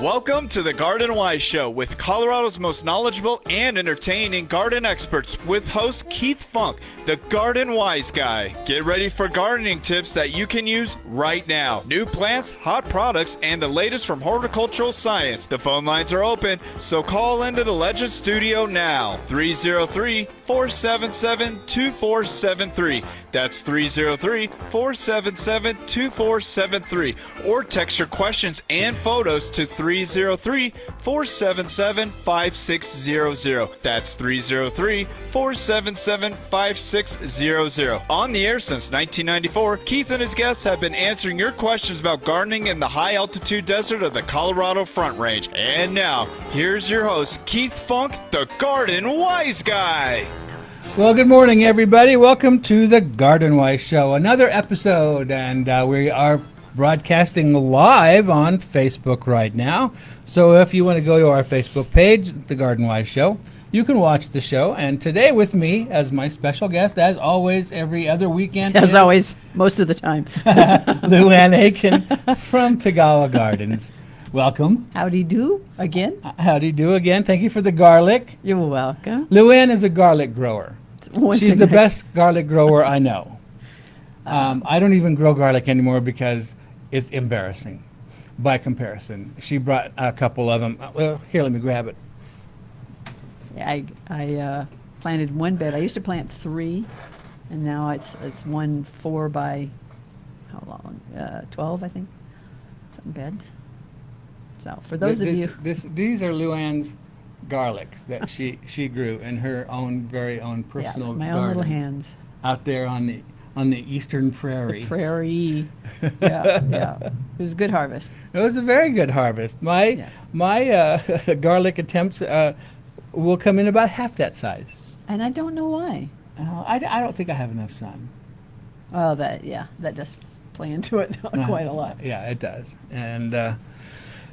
Welcome to the Garden Wise Show with Colorado's most knowledgeable and entertaining garden experts with host Keith Funk, the Garden Wise Guy. Get ready for gardening tips that you can use right now. New plants, hot products, and the latest from horticultural science. The phone lines are open, so call into the Legend Studio now. 303-477-2473. That's 303-477-2473. Or text your questions and photos to 303-477-5600. That's 303-477-5600. On the air since 1994, Keith and his guests have been answering your questions about gardening in the high-altitude desert of the Colorado Front Range. And now, here's your host, Keith Funk, the Garden Wise Guy. Well, good morning, everybody. Welcome to the Garden Wise Show, another episode, and we are broadcasting live on Facebook right now. So if you want to go to our Facebook page, The Garden Wise Show, you can watch the show. And today with me as my special guest, as always, every other weekend. As always, most of the time. Luan Akin from Tagawa Gardens. Welcome. Howdy do again. Howdy do again. Thank you for the garlic. You're welcome. Luan is a garlic grower. She's the best garlic grower I know. I don't even grow garlic anymore because it's embarrassing by comparison. She brought a couple of them. Well, here, let me grab it. Yeah, I planted one bed. I used to plant 3, and now it's 1 4 by how long? 12, I think. Some beds. So for those of you, these are Luan's garlics that she grew in her own very own personal my garden own little hands out there on the eastern prairie. The prairie. yeah. It was a good harvest. It was a very good harvest. My garlic attempts will come in about half that size. And I don't know why. I don't think I have enough sun. Oh, that does play into it quite a lot. Yeah, it does. And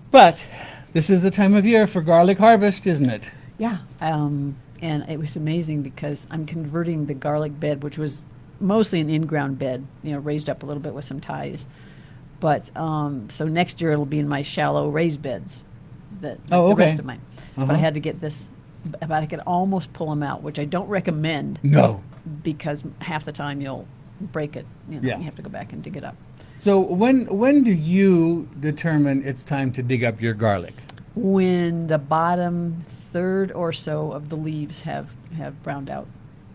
but this is the time of year for garlic harvest, isn't it? Yeah. And it was amazing because I'm converting the garlic bed, which was mostly an in-ground bed, raised up a little bit with some ties. But so next year it'll be in my shallow raised beds. The rest of mine. But I had to get this. But I could almost pull them out, which I don't recommend. No. Because half the time you'll break it. You have to go back and dig it up. So when do you determine it's time to dig up your garlic? When the bottom third or so of the leaves have browned out.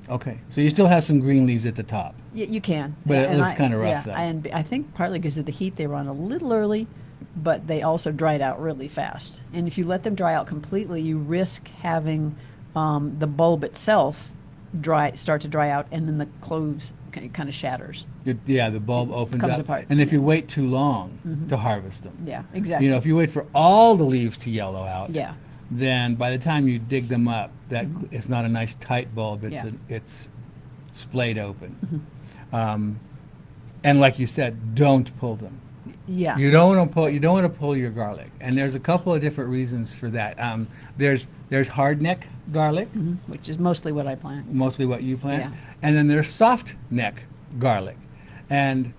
Okay, so you still have some green leaves at the top. You can. But it looks kind of rough though. And I think partly because of the heat, they were on a little early, but they also dried out really fast. And if you let them dry out completely, you risk having the bulb itself start to dry out, and then the cloves kind of shatters. The bulb opens comes up. apart. And if you wait too long to harvest them. Yeah, exactly. If you wait for all the leaves to yellow out. Yeah. Then by the time you dig them up, that it's not a nice tight bulb. It's splayed open. And like you said, don't pull them. Yeah. You don't want to pull your garlic, and there's a couple of different reasons for that. There's hard neck garlic, which is mostly what I plant. Mostly what you plant, Yeah. and then there's soft neck garlic, and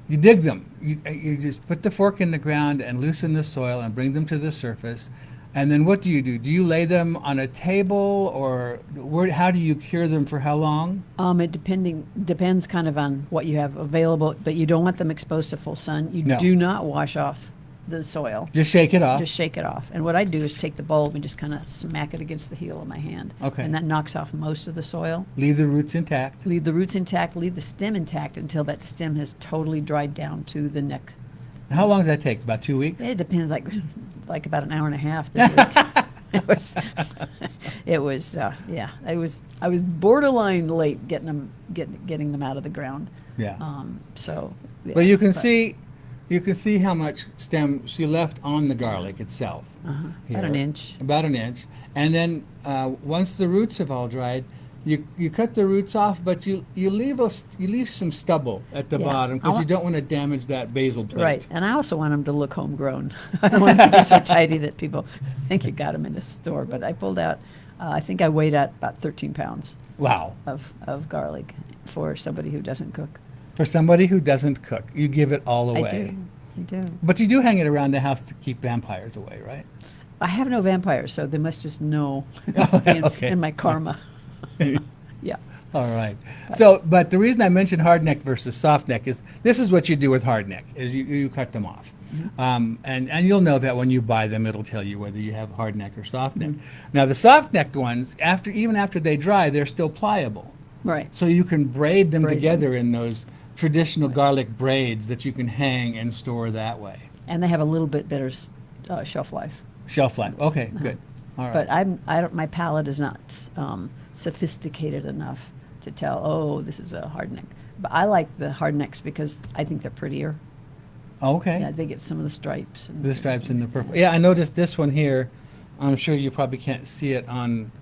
you dig them. You just put the fork in the ground and loosen the soil and bring them to the surface. And then what do you do? Do you lay them on a table, or how do you cure them for how long? It depends kind of on what you have available, but you don't want them exposed to full sun. You do not wash off the soil. Just shake it off? Just shake it off. And what I do is take the bulb and just kind of smack it against the heel of my hand. Okay. And that knocks off most of the soil. Leave the roots intact? Leave the roots intact, leave the stem intact until that stem has totally dried down to the neck. How long does that take? About 2 weeks? It depends, like about an hour and a half this week. I was borderline late getting them out of the ground. Yeah. Yeah, But you can see how much stem she left on the garlic itself. About an inch. About an inch. And then once the roots have all dried, you cut the roots off, but you leave some stubble at the bottom because you don't want to damage that basil plant. Right, and I also want them to look homegrown. I don't want them to be so tidy that people think you got them in the store. But I pulled out, I think I weighed out about 13 pounds. Wow. Of garlic for somebody who doesn't cook. For somebody who doesn't cook, you give it all away. I do. I do. But you do hang it around the house to keep vampires away, right? I have no vampires, so they must just know Okay. in my karma. Yeah. All right. So, but the reason I mentioned hardneck versus softneck is this is what you do with hardneck, is you cut them off. And you'll know that when you buy them, it'll tell you whether you have hardneck or softneck. Now, the soft-necked ones, even after they dry, they're still pliable. Right. So you can braid them Braid together in those traditional garlic braids that you can hang and store that way. And they have a little bit better shelf life. Shelf life. Okay, good. All right. But I don't. My palate is not sophisticated enough to tell. Oh, this is a hardneck. But I like the hardnecks because I think they're prettier. Okay. Yeah, they get some of the stripes. And The stripes in the purple. Yeah, I noticed this one here. I'm sure you probably can't see it on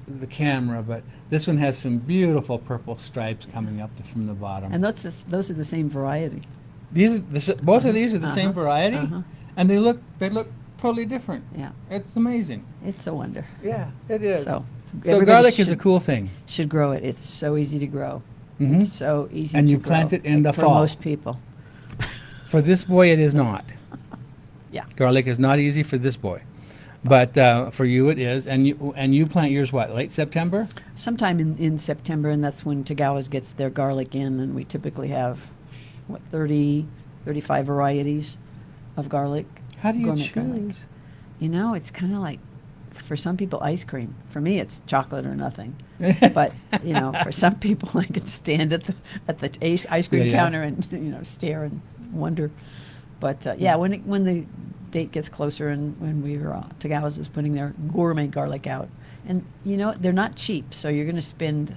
the camera, but this one has some beautiful purple stripes coming up from the bottom. And those are the same variety. Both of these are the same variety, uh-huh. and they look totally different. Yeah, It's amazing. it's a wonder. Yeah, it is. So So everybody garlic is a should- cool thing. Should grow it. It's so easy to grow. Mhm. It's so easy. And to you grow, plant it in the for fall. most people. For this boy, it is not. Yeah. Garlic is not easy for this boy, but for you it is. And you plant yours what, late September? Sometime in September, and that's when Tagawa's gets their garlic in, and we typically have, 35 varieties of garlic. How do you gourmet choose? garlic. You know, it's kind of like, for some people, ice cream. For me, it's chocolate or nothing. But, for some people, I could stand at the ice cream Yeah. counter and, stare and wonder. But, when the date gets closer and when Tagawa's is putting their gourmet garlic out. And, they're not cheap, so you're going to spend,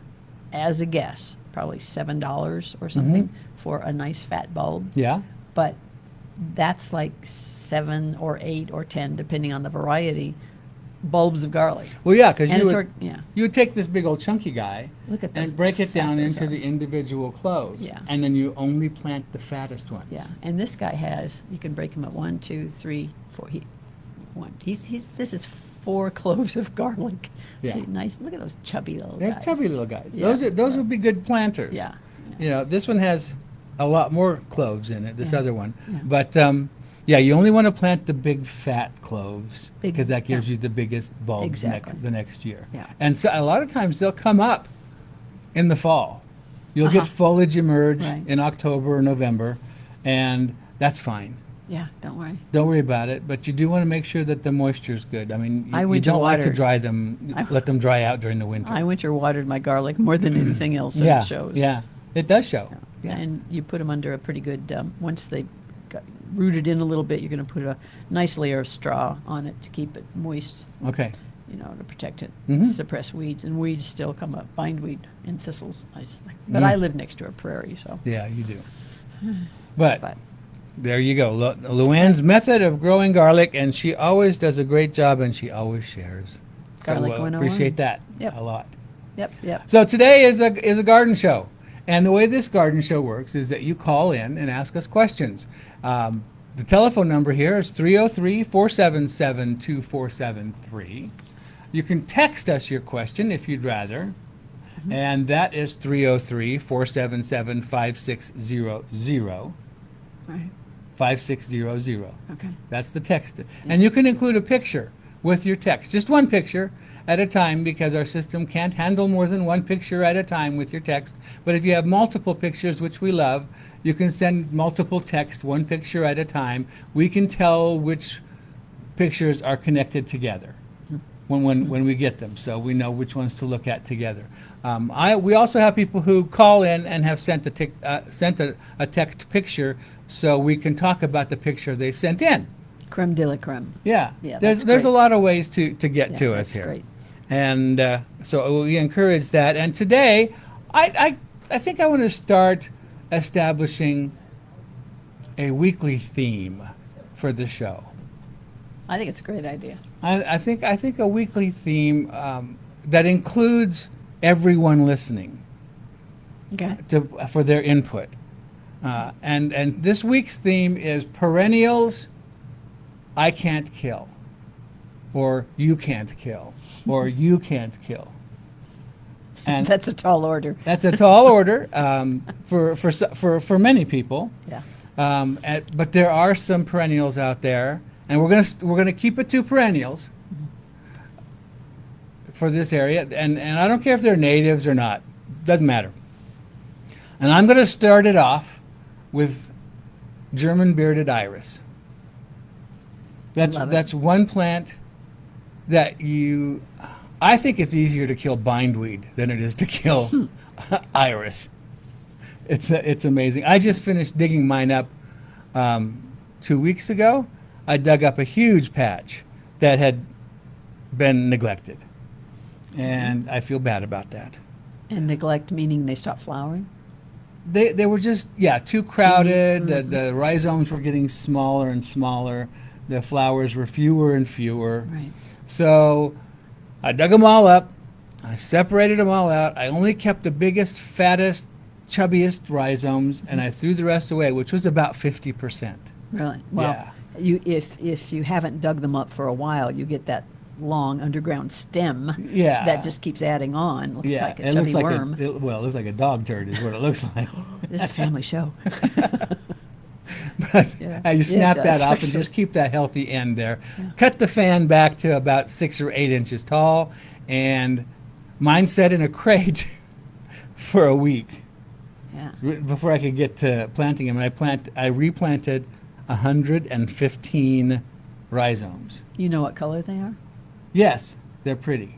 as a guess, probably $7 or something for a nice fat bulb. Yeah. But that's like 7 or 8 or 10, depending on the variety, bulbs of garlic. Well, yeah, because And you it's would, yeah. you would take this big old chunky guy Look at those and break it fat down those into are. the individual cloves. Yeah. And then you only plant the fattest ones. Yeah, and this guy you can break him at 1, 2, 3, 4. This is 4 cloves of garlic. Yeah. See, nice. Look at those chubby little They're guys. chubby little guys. Yeah. Those would be good planters. Yeah. This one has a lot more cloves in it, this Yeah. other one. Yeah. But you only want to plant the big fat cloves Big- because that gives yeah. you the biggest bulbs Exactly. the next year. Yeah. And so a lot of times they'll come up in the fall. You'll get Uh-huh. foliage emerge Right. in October or November, and that's fine. Yeah, don't worry. Don't worry about it, but you do want to make sure that the moisture's good. I mean, I you winter don't like to water. dry them, let them dry out during the winter. I winter watered my garlic more than anything else, and yeah, it shows. yeah, it does show. Yeah. And you put them under a pretty good, once they got rooted in a little bit, you're going to put a nice layer of straw on it to keep it moist, Okay. to protect it, Mhm. suppress weeds. And weeds still come up, bindweed and thistles. But I live next to a prairie, so. Yeah, you do. But, But there you go. Luan's method of growing garlic, and she always does a great job, and she always shares. Garlic So 101. appreciate that Yep. a lot. Yep. So today is a garden show. And the way this garden show works is that you call in and ask us questions. The telephone number here is 303-477-2473. You can text us your question if you'd rather. And that is 303-477-5600. Right. 5600. Okay. That's the text. And you can include a picture with your text. Just one picture at a time because our system can't handle more than one picture at a time with your text. But if you have multiple pictures, which we love, you can send multiple text, one picture at a time. We can tell which pictures are connected together when we get them, so we know which ones to look at together. We also have people who call in and have sent a text picture, so we can talk about the picture they sent in. Creme de la creme. Yeah, Yeah, there's that's a great. lot of ways to get Yeah, to us that's here, great. and so we encourage that. And today, I think I want to start establishing a weekly theme for the show. I think it's a great idea. I think a weekly theme that includes everyone listening Okay. for their input. And this week's theme is Perennials, I Can't Kill, or You Can't Kill, or You Can't Kill. And That's a tall order. that's a tall order for many people. Yeah. But there are some perennials out there, and we're gonna keep it to perennials for this area. And I don't care if they're natives or not, doesn't matter. And I'm gonna start it off with German bearded iris. Love it. That's one plant that I think it's easier to kill bindweed than it is to kill iris. It's amazing. I just finished digging mine up 2 weeks ago. I dug up a huge patch that had been neglected, and I feel bad about that. And neglect meaning they stop flowering? They were just too crowded. The rhizomes were getting smaller and smaller. The flowers were fewer and fewer. Right. So I dug them all up. I separated them all out. I only kept the biggest, fattest, chubbiest rhizomes, and I threw the rest away, which was about 50%. Really? Well, Yeah. if you haven't dug them up for a while, you get that long underground stem Yeah. that just keeps adding on. Looks like a it chubby looks like worm. it looks like a dog turd is what it looks like. This is a family show. But Yeah. you snap Yeah, it that does, off and actually. just keep that healthy end there. Cut the fan back to about 6 or 8 inches tall, and mine set in a crate for a week Yeah. before I could get to planting them. And I replanted 115 rhizomes. You know what color they are? Yes, they're pretty.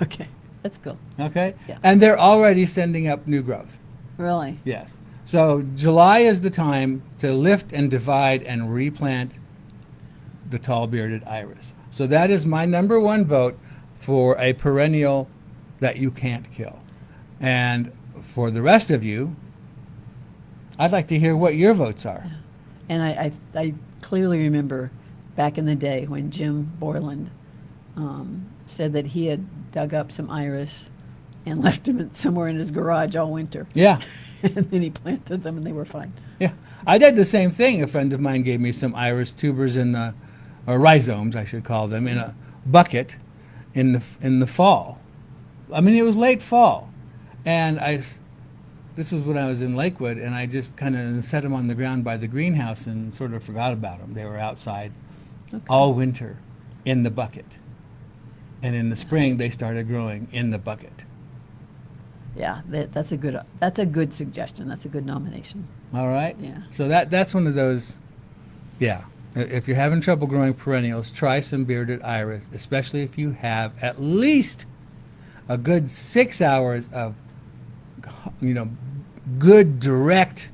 Okay. That's cool. Okay? Yeah. And they're already sending up new growth. Really? Yes. So July is the time to lift and divide and replant the tall bearded iris. So that is my number one vote for a perennial that you can't kill. And for the rest of you, I'd like to hear what your votes are. And I clearly remember back in the day when Jim Borland said that he had dug up some iris and left them somewhere in his garage all winter. Yeah. And then he planted them and they were fine. Yeah. I did the same thing. A friend of mine gave me some iris tubers or rhizomes, I should call them, in a bucket in the fall. I mean, it was late fall. And this was when I was in Lakewood, and I just kind of set them on the ground by the greenhouse and sort of forgot about them. They were outside all winter in the bucket. And in the spring, they started growing in the bucket. Yeah, that's a good suggestion. That's a good nomination. All right? Yeah. So that's one of those, yeah. If you're having trouble growing perennials, try some bearded iris, especially if you have at least a good 6 hours of, good, direct,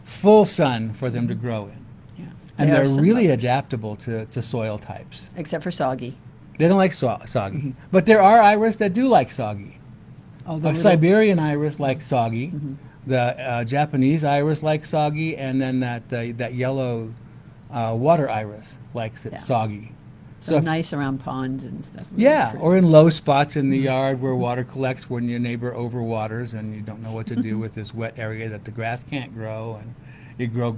full sun for them to grow in. Yeah. And There are they're some really others, adaptable to soil types. except for soggy. They don't like soggy. But there are iris that do like soggy. Oh, A Siberian iris likes soggy. The Japanese iris likes soggy, and then that yellow water iris likes it Yeah. soggy. so if- nice around ponds and stuff. Really Yeah, pretty. or in low spots in the yard where water collects when your neighbor overwaters and you don't know what to do with this wet area that the grass can't grow, and you grow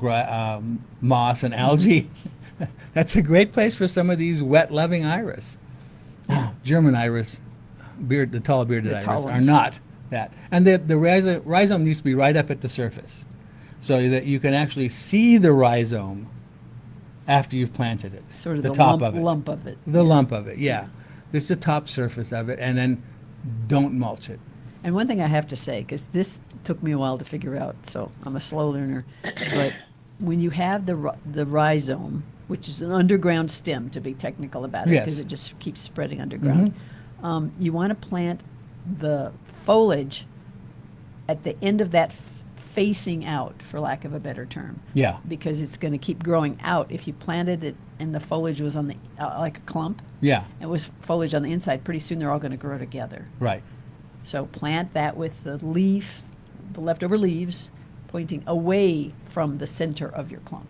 moss and algae. That's a great place for some of these wet-loving iris. German iris, the tall bearded The iris, tall are ones. not that. And the rhizome needs to be right up at the surface so that you can actually see the rhizome after you've planted it. Sort of the the top lump of it. lump of it. The lump of it, yeah. There's the top surface of it, and then don't mulch it. And one thing I have to say, because this took me a while to figure out, so I'm a slow learner, but when you have the rhizome, which is an underground stem, to be technical about it, Yes. because it just keeps spreading underground, you want to plant the foliage at the end of that facing out, for lack of a better term. Yeah, Because it's going to keep growing out. If you planted it and the foliage was on the like a clump, yeah, it was foliage on the inside, pretty soon they're all going to grow together. right. So plant that with the leftover leaves, pointing away from the center of your clump,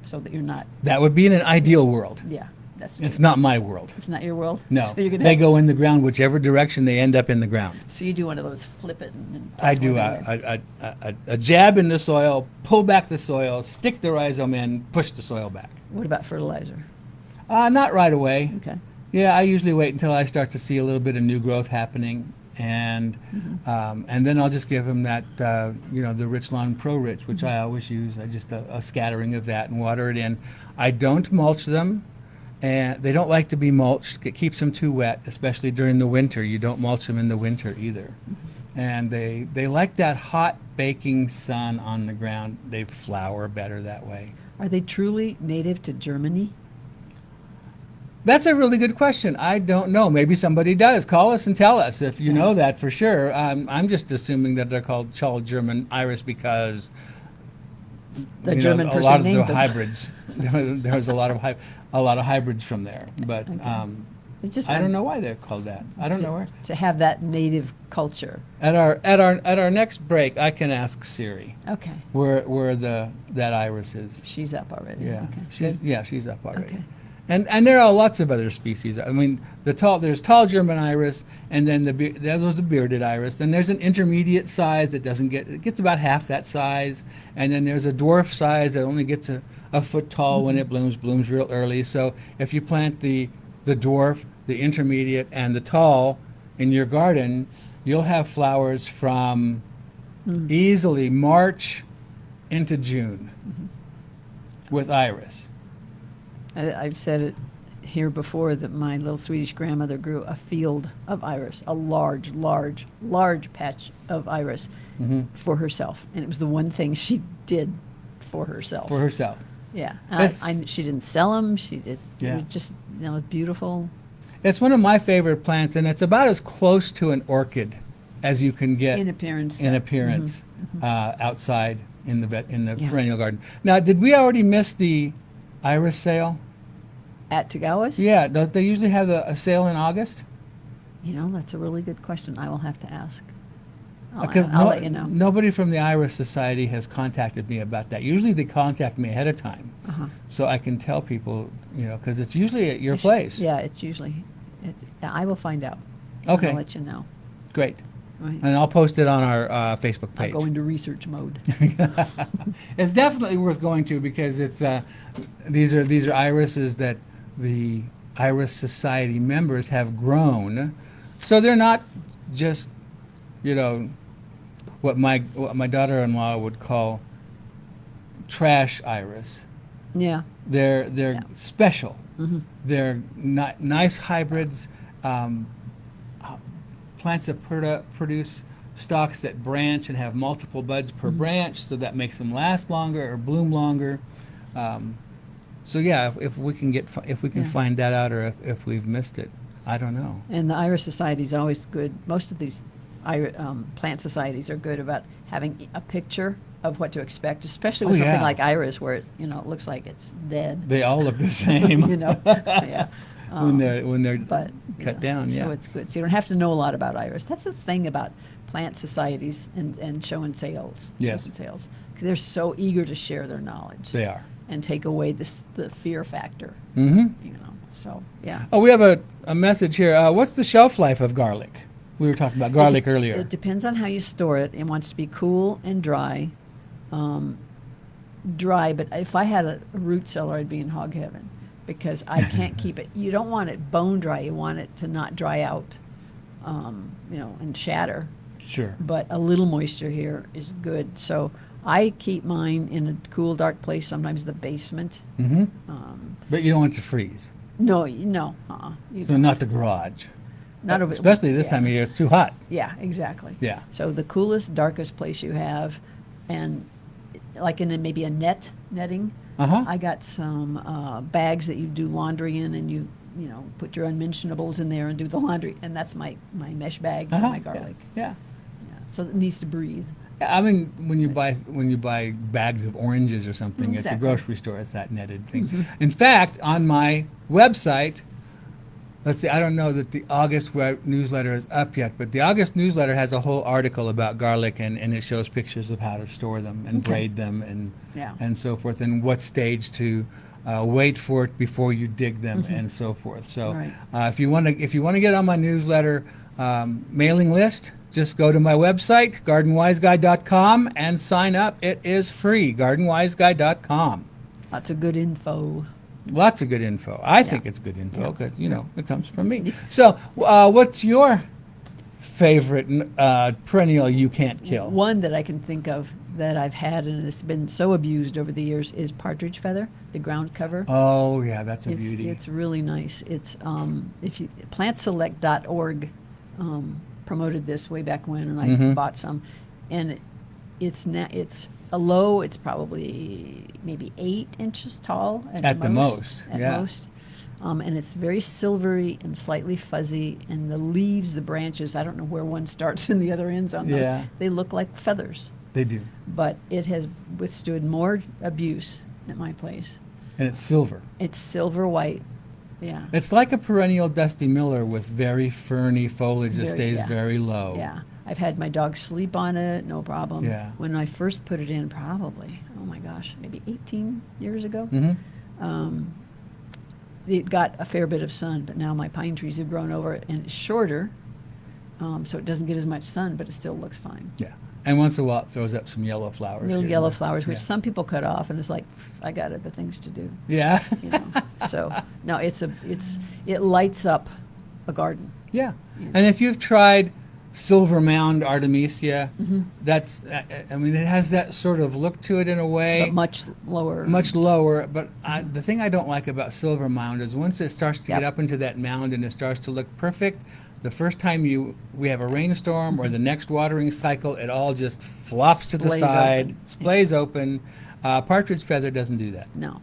so that you're not. That would be in an ideal world. Yeah, that's. It's true. not my world. It's not your world. No, So you're gonna they have- go in the ground whichever direction they end up in the ground. So you do one of those flip it and. I do a jab in the soil, pull back the soil, stick the rhizome in, push the soil back. What about fertilizer? Not right away. Okay. Yeah, I usually wait until I start to see a little bit of new growth happening, and then I'll just give them that the Rich Lawn Pro Rich, which I always use. I just a scattering of that and water it in. I don't mulch them, and they don't like to be mulched. It keeps them too wet, especially during the winter. You don't mulch them in the winter either. And they like that hot baking sun on the ground. They flower better that way. Are they truly native to Germany? That's a really good question. I don't know. Maybe somebody does. Call us and tell us if you know that for sure. I'm just assuming that they're called German iris because The German a person lot of the named them. hybrids. There's a lot of hybrids from there, but It's just I don't know why they're called that. I don't know where. to have that native culture. At our next break, I can ask Siri Okay, where that iris is. she's up already. Yeah, Okay. she's up already. Okay. And there are lots of other species. I mean, there's tall German iris, and then there's the bearded iris. Then there's an intermediate size that it gets about half that size, and then there's a dwarf size that only gets a foot tall when it blooms real early. So if you plant the dwarf, the intermediate, and the tall in your garden, you'll have flowers from easily March into June with iris. I've said it here before that my little Swedish grandmother grew a field of iris, a large, large, large patch of iris for herself. And it was the one thing she did for herself. For herself. Yeah. That's- She didn't sell them. She did. Yeah. It was just, beautiful. It's one of my favorite plants, and it's about as close to an orchid as you can get In appearance. in appearance outside in the Yeah. perennial garden. Now, did we already miss the iris sale? At Tagawas? Yeah, don't they usually have a sale in August? That's a really good question. I will have to ask. Because I'll let you know. nobody from the Iris Society has contacted me about that. Usually they contact me ahead of time, so I can tell people, because it's usually at your place. Yeah, it's usually. I will find out. Okay. I'll let you know. Great. Right. And I'll post it on our Facebook I'll page. go into research mode. It's definitely worth going to because it's these are irises that the Iris Society members have grown, so they're not just what my daughter-in-law would call trash iris. Yeah. They're special. They're nice hybrids, plants that produce stalks that branch and have multiple buds per branch, so that makes them last longer or bloom longer. So yeah, if we can find that out, or if we've missed it, I don't know. And the Iris Society is always good. Most of these plant societies are good about having a picture of what to expect, especially with something like iris, where it looks like it's dead. They all look the same. Yeah. when they're But cut down. Yeah. So it's good. So you don't have to know a lot about iris. That's the thing about plant societies and show and sales. Yes. Shows and sales, because they're so eager to share their knowledge. They are. And take away the fear factor. So yeah. Oh, we have a message here. What's the shelf life of garlic? We were talking about garlic earlier. It depends on how you store it. It wants to be cool and dry. Dry, but if I had a root cellar, I'd be in hog heaven, because I can't keep it. You don't want it bone dry. You want it to not dry out, and shatter. Sure. But a little moisture here is good. So I keep mine in a cool, dark place, sometimes the basement. But you don't want it to freeze. No. So not the garage. Not over, Especially this time of year, it's too hot. Yeah, exactly. Yeah. So the coolest, darkest place you have, and like maybe a netting. I got some bags that you do laundry in, and you put your unmentionables in there and do the laundry, and that's my mesh bag for my garlic. Yeah. So it needs to breathe. I mean, when you buy bags of oranges or something at the Exactly. grocery store, it's that netted thing. In fact, on my website, let's see, I don't know that the August newsletter is up yet, but the August newsletter has a whole article about garlic, and it shows pictures of how to store them and braid them and so forth, and what stage to wait for it before you dig them and so forth. So Right. if you want to get on my newsletter mailing list, just go to my website, gardenwiseguy.com, and sign up. It is free, gardenwiseguy.com. Lots of good info. Lots of good info. I think it's good info because, it comes from me. So what's your favorite perennial you can't kill? One that I can think of that I've had and it's been so abused over the years is partridge feather, the ground cover. Oh, yeah, that's a beauty. It's really nice. It's if you plantselect.org promoted this way back when, and I bought some, and it's a low. It's probably maybe 8 inches tall At the most. At most. And it's very silvery and slightly fuzzy, and the leaves, the branches, I don't know where one starts and the other ends on those. Yeah. They look like feathers. They do. But it has withstood more abuse at my place. And it's silver. It's silver white. Yeah. It's like a perennial Dusty Miller with very ferny foliage that Very- stays yeah. very low. Yeah. I've had my dog sleep on it, no problem. Yeah. When I first put it in, probably, oh my gosh, maybe 18 years ago, it got a fair bit of sun, but now my pine trees have grown over it, and it's shorter, so it doesn't get as much sun, but it still looks fine. Yeah. And once in a while it throws up some yellow flowers. Little here and yellow there. flowers, which Yeah. some people cut off, and it's like, I got other things to do. Yeah. You know? So no, it lights up a garden. Yeah. And if you've tried Silver Mound Artemisia, that's, I mean, it has that sort of look to it in a way. But much lower. Much lower, but the thing I don't like about Silver Mound is once it starts to get Yep. up into that mound and it starts to look perfect, the first time we have a rainstorm or the next watering cycle, it all just flops to the Splays side, open. splays open. Partridge feather doesn't do that. No.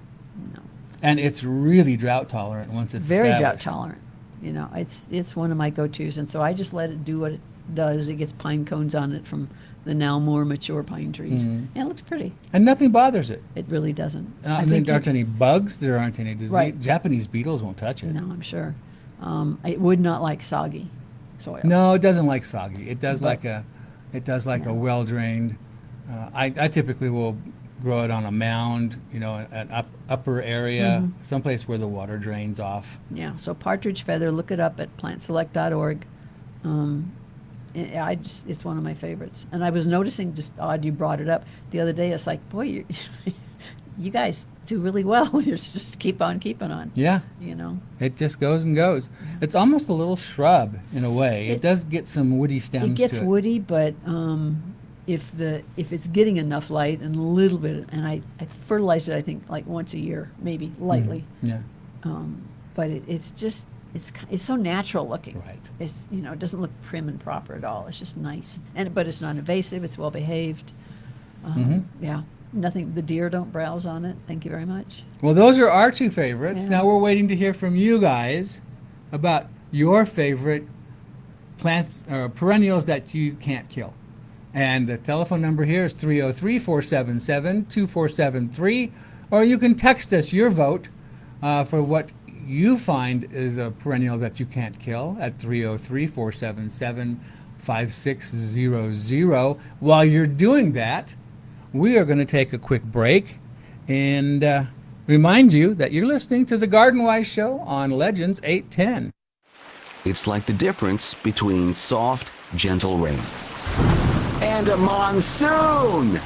And it's really drought tolerant once it's Very drought established. tolerant. You know, it's one of my go-tos, and so I just let it do what it does. It gets pine cones on it from the now more mature pine trees, and it looks pretty. And nothing bothers it. It really doesn't. I mean, there aren't any bugs, there aren't any disease. Right. Japanese beetles won't touch it. No, I'm sure. It would not like soggy soil. No, it doesn't like soggy. It does But- like a well drained. I typically will grow it on a mound, you know, an upper area, someplace where the water drains off. Yeah. So partridge feather. Look it up at plantselect.org. It's one of my favorites. And I was noticing, just odd you brought it up the other day. It's like, boy, you guys do really well. You just keep on keeping on. Yeah, You know. it just goes and goes. It's almost a little shrub in a way. It does get some woody stems It gets to it. woody, but if it's getting enough light and a little bit, and I fertilize it, I think like once a year, maybe lightly. Yeah, But it's so natural looking. right. It's it doesn't look prim and proper at all. It's just nice, but it's not invasive. It's well behaved. Yeah, nothing. The deer don't browse on it. Thank you very much. Well, those are our two favorites. Yeah. Now we're waiting to hear from you guys about your favorite plants or perennials that you can't kill. And the telephone number here is 303-477-2473, or you can text us your vote for what you find is a perennial that you can't kill at 303-477-5600. While you're doing that, we are going to take a quick break and remind you that you're listening to the Garden Wise Show on Legends 810. It's like the difference between soft, gentle rain and a monsoon.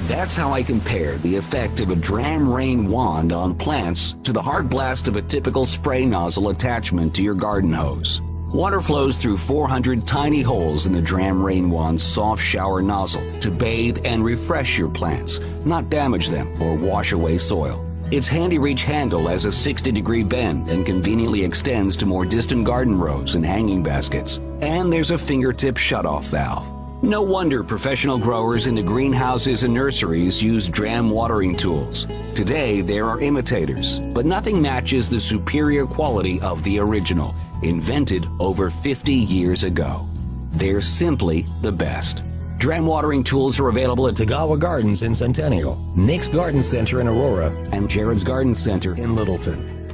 That's how I compare the effect of a dram rain wand on plants to the hard blast of a typical spray nozzle attachment to your garden hose. Water flows through 400 tiny holes in the dram rain wand's soft shower nozzle to bathe and refresh your plants, not damage them or wash away soil. Its handy-reach handle has a 60-degree bend and conveniently extends to more distant garden rows and hanging baskets. And there's a fingertip shutoff valve. No wonder professional growers in the greenhouses and nurseries use dram watering tools. Today, there are imitators, but nothing matches the superior quality of the original, invented over 50 years ago. They're simply the best. Dram watering tools are available at Tagawa Gardens in Centennial, Nick's Garden Center in Aurora, and Jared's Garden Center in Littleton.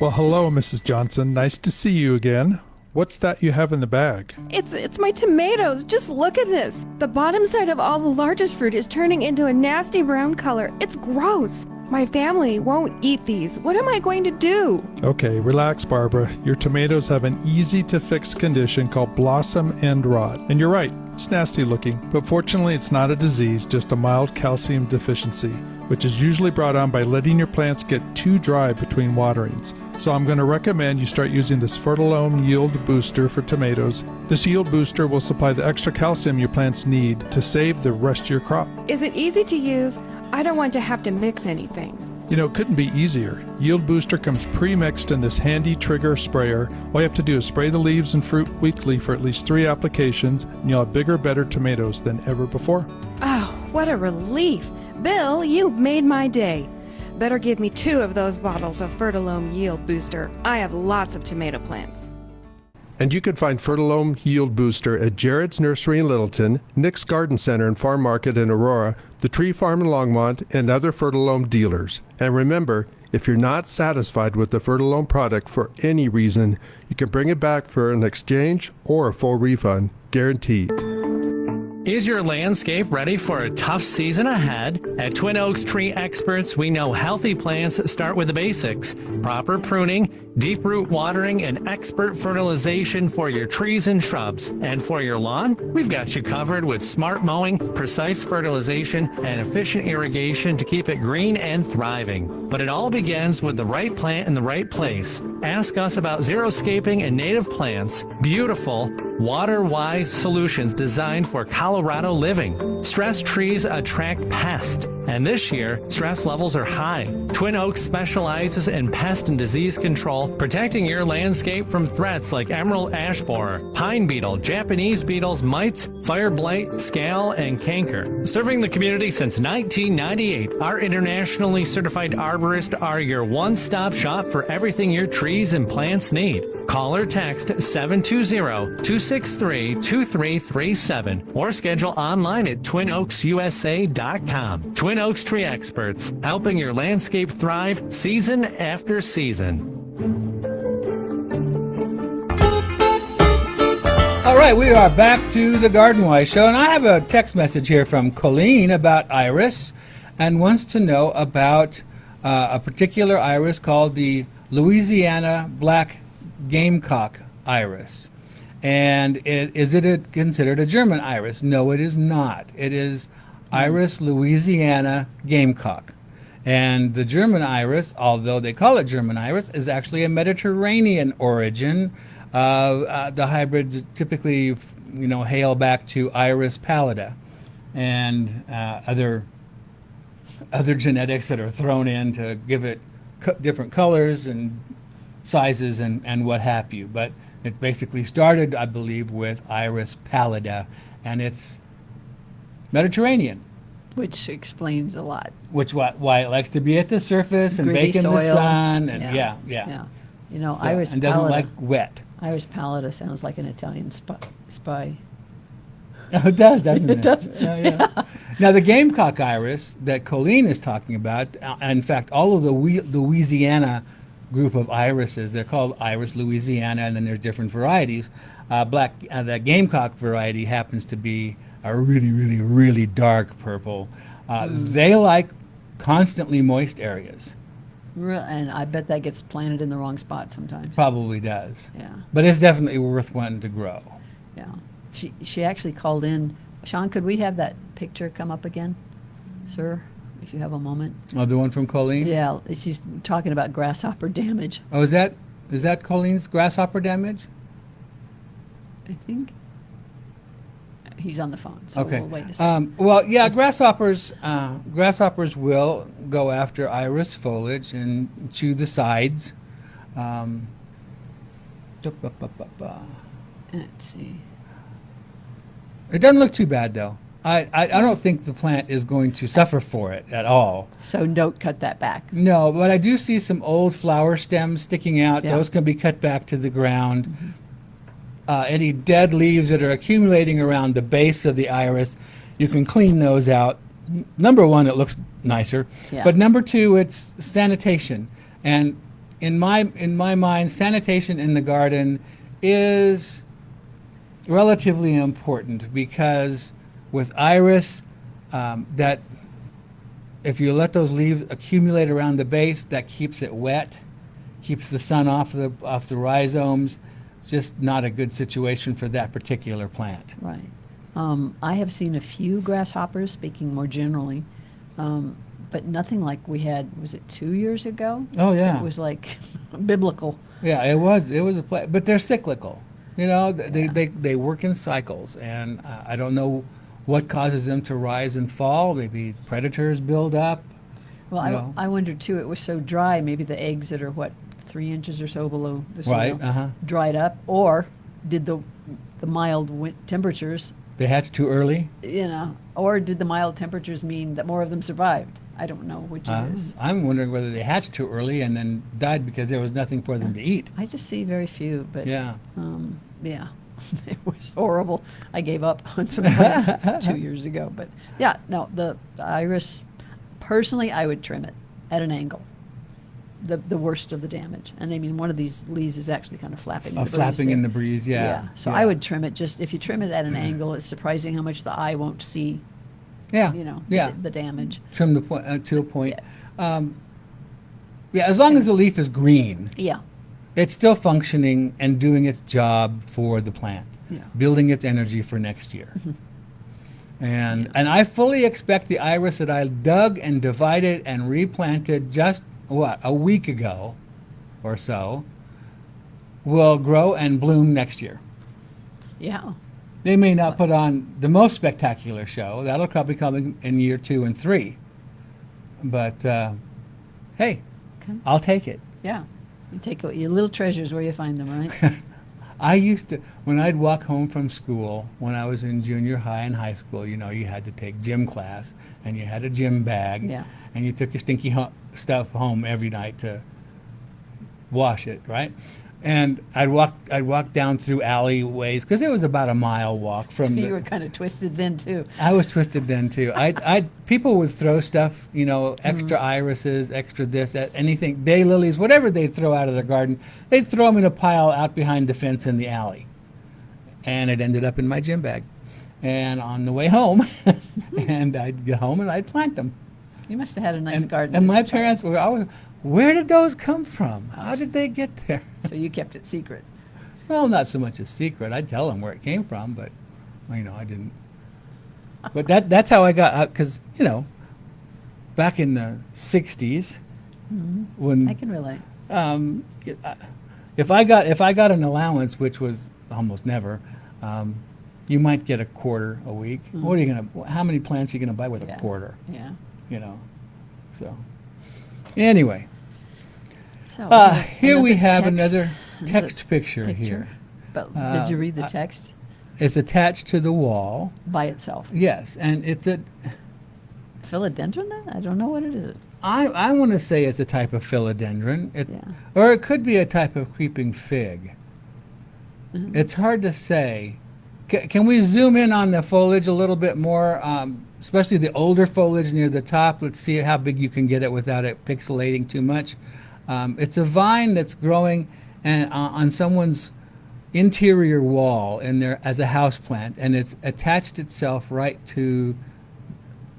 Well, hello, Mrs. Johnson. Nice to see you again. What's that you have in the bag? It's my tomatoes. Just look at this. The bottom side of all the largest fruit is turning into a nasty brown color. It's gross. My family won't eat these. What am I going to do? Okay, relax, Barbara. Your tomatoes have an easy-to-fix condition called blossom end rot. And you're right, it's nasty looking. But fortunately, it's not a disease, just a mild calcium deficiency. which is usually brought on by letting your plants get too dry between waterings. So I'm going to recommend you start using this Fertilome Yield Booster for tomatoes. This yield booster will supply the extra calcium your plants need to save the rest of your crop. Is it easy to use? I don't want to have to mix anything. You know, it couldn't be easier. Yield Booster comes pre-mixed in this handy trigger sprayer. All you have to do is spray the leaves and fruit weekly for at least 3 applications, and you'll have bigger, better tomatoes than ever before. Oh, what a relief. Bill, you've made my day. Better give me 2 of those bottles of Fertilome Yield Booster. I have lots of tomato plants. And you can find Fertilome Yield Booster at Jared's Nursery in Littleton, Nick's Garden Center and Farm Market in Aurora, the Tree Farm in Longmont, and other Fertilome dealers. And remember, if you're not satisfied with the Fertilome product for any reason, you can bring it back for an exchange or a full refund, guaranteed. Is your landscape ready for a tough season ahead? At Twin Oaks Tree Experts, we know healthy plants start with the basics: proper pruning, deep root watering, and expert fertilization for your trees and shrubs. And for your lawn, we've got you covered with smart mowing, precise fertilization, and efficient irrigation to keep it green and thriving. But it all begins with the right plant in the right place. Ask us about xeriscaping and native plants, beautiful, water-wise solutions designed for Colorado living. Stress trees attract pests, and this year, stress levels are high. Twin Oaks specializes in pest and disease control, protecting your landscape from threats like emerald ash borer, pine beetle, Japanese beetles, mites, fire blight, scale, and canker. Serving the community since 1998, our internationally certified arborists are your one-stop shop for everything your trees and plants need. Call or text 720-263-2337 or schedule online at twinoaksusa.com. Twin Oaks Tree Experts, helping your landscape thrive season after season. All right, we are back to the Garden Wise Show, and I have a text message here from Colleen about iris and wants to know about a particular iris called the Louisiana Black Gamecock iris. And is it considered a German iris? No, it is not. It is Iris Louisiana Gamecock. And the German iris, although they call it German iris, is actually a Mediterranean origin. The hybrids typically, hail back to Iris pallida and other genetics that are thrown in to give it different colors and sizes and what have you. But it basically started, I believe, with Iris pallida, and it's Mediterranean. Which explains a lot. Why it likes to be at the surface and Gritty bake in the soil. sun, and Yeah. Iris and doesn't pallida. like wet. Iris pallida sounds like an Italian spy. Oh, it does, doesn't it? It does. Yeah. Now, the gamecock iris that Colleen is talking about, in fact, all of the Louisiana group of irises, they're called Iris Louisiana, and then there's different varieties. The gamecock variety happens to be a really, really, really dark purple. They like constantly moist areas. And I bet that gets planted in the wrong spot sometimes. Probably does. Yeah. But it's definitely worth one to grow. Yeah. She actually called in. Sean, could we have that picture come up again, sir, if you have a moment? Oh, the one from Colleen? Yeah, she's talking about grasshopper damage. Oh, is that Colleen's grasshopper damage? I think he's on the phone, so Okay. we'll wait a second. Grasshoppers will go after iris foliage and chew the sides. Let's see. It doesn't look too bad, though. I don't think the plant is going to suffer for it at all. So don't cut that back. No, but I do see some old flower stems sticking out. Yeah. Those can be cut back to the ground. Any dead leaves that are accumulating around the base of the iris, you can clean those out. Number one, it looks nicer. Yeah. But number two, it's sanitation. And in my mind, sanitation in the garden is relatively important, because with iris, that if you let those leaves accumulate around the base, that keeps it wet, keeps the sun off the rhizomes. Just not a good situation for that particular plant. Right. I have seen a few grasshoppers, speaking more generally, but nothing like we had. Was it 2 years ago? Oh, yeah. It was like biblical. Yeah, it was a play, but they're cyclical. You know, they work in cycles, and I don't know what causes them to rise and fall. Maybe predators build up. Well, you know. I wondered too. It was so dry. Maybe the eggs that are 3 inches or so below the soil Right, dried up, or did the mild temperatures, They hatch too early. or did the mild temperatures mean that more of them survived? I don't know which it is. I'm wondering whether they hatched too early and then died because there was nothing for them to eat. I just see very few, but Yeah. yeah, it was horrible. I gave up on some plants 2 years ago, but yeah, no, the iris. Personally, I would trim it at an angle. The worst of the damage, and I mean, one of these leaves is actually kind of flapping. In the breeze Flapping in there. the breeze, yeah. So I would trim it. Just if you trim it at an angle, it's surprising how much the eye won't see. Yeah. Yeah. The damage. Trim the point to a point. Yeah, as long as the leaf is green, Yeah. it's still functioning and doing its job for the plant, Yeah. building its energy for next year. And I fully expect the iris that I dug and divided and replanted just a week ago or so will grow and bloom next year. Yeah. They may not put on the most spectacular show. That'll probably come in year 2 and 3. But hey, Okay. I'll take it. Yeah. You take your little treasures where you find them, right? I used to, when I'd walk home from school, when I was in junior high and high school, you had to take gym class, and you had a gym bag, Yeah. and you took your stinky stuff home every night to wash it, right? And I'd walk down through alleyways because it was about a mile walk So from. you were kind of twisted then too. I was twisted then too. People would throw stuff, extra irises, extra this, that, anything, daylilies, whatever they'd throw out of their garden. They'd throw them in a pile out behind the fence in the alley, and it ended up in my gym bag. And on the way home, and I'd get home and I'd plant them. You must have had a nice garden. And my as a child. parents were always, where did those come from? How did they get there? So you kept it secret. Well, not so much a secret. I'd tell them where it came from, but I didn't. But that's how I got, because back in the '60s, when I can relate. if I got an allowance, which was almost never, you might get a quarter a week. What are you gonna? How many plants are you gonna buy with Yeah. a quarter? Yeah. So anyway. So Here we another have text- another text picture here. But did you read the text It's attached to the wall. by itself? Yes, and it's Philodendron? I don't know what it is. I want to say it's a type of philodendron, Yeah. or it could be a type of creeping fig. Mm-hmm. It's hard to say. Can we zoom in on the foliage a little bit more, especially the older foliage near the top? Let's see how big you can get it without it pixelating too much. It's a vine that's growing and on someone's interior wall in there as a houseplant, and it's attached itself right to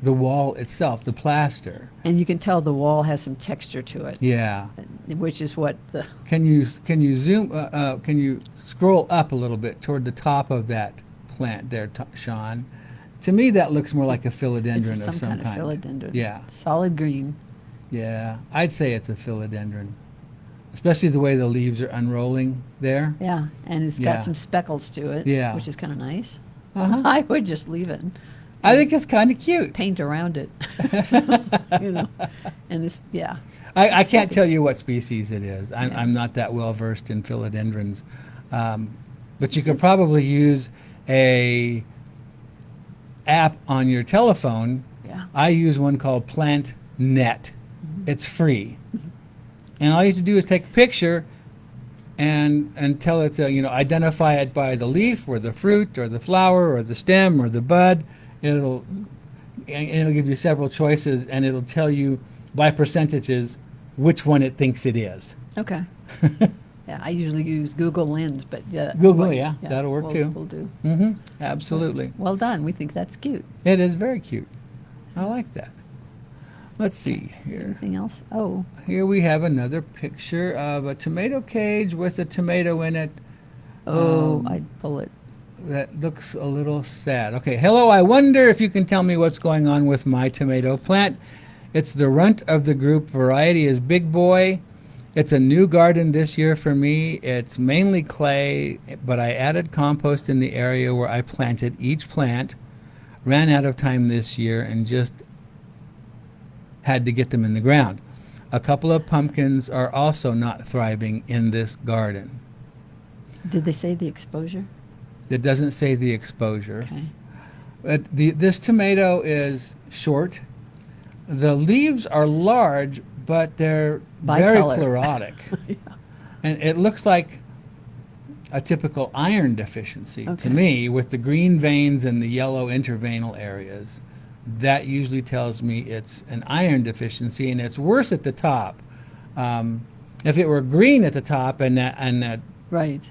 the wall itself, the plaster. And you can tell the wall has some texture to it, Yeah. which is what the Can you zoom? Can you scroll up a little bit toward the top of that plant there, Sean? To me, that looks more like a philodendron it's of some kind of philodendron. Yeah, Solid green. yeah. I'd say it's a philodendron, especially the way the leaves are unrolling there. Yeah, and it's Yeah. got some speckles to it, Yeah. which is kind of nice. Uh-huh. I would just leave it and I think it's kind of cute. paint around it. And it's, yeah. I can't tell you what species it is. I'm not that well versed in philodendrons, but you could probably use a app on your telephone. Yeah. I use one called Plant Net. It's free, and all you have to do is take a picture and tell it to identify it by the leaf or the fruit or the flower or the stem or the bud. It'll give you several choices, and it'll tell you by percentages which one it thinks it is. Okay. Yeah, I usually use Google Lens, but yeah. Google, yeah, that'll work too. We'll do. Mm-hmm. Absolutely. Well done. We think that's cute. It is very cute. I like that. Let's see here. Anything else? Oh, Here we have another picture of a tomato cage with a tomato in it. I'd pull it. That looks a little sad. Okay, hello, I wonder if you can tell me what's going on with my tomato plant. It's the runt of the group. Variety is Big Boy. It's a new garden this year for me. It's mainly clay, but I added compost in the area where I planted each plant. Ran out of time this year and just had to get them in the ground. A couple of pumpkins are also not thriving in this garden. Did they say the exposure? It doesn't say the exposure. Okay. But this tomato is short. The leaves are large, but they're very Bicolor. chlorotic. Yeah. And it looks like a typical iron deficiency Okay. to me, with the green veins and the yellow interveinal areas. That usually tells me it's an iron deficiency, and it's worse at the top. If it were green at the top and that Right.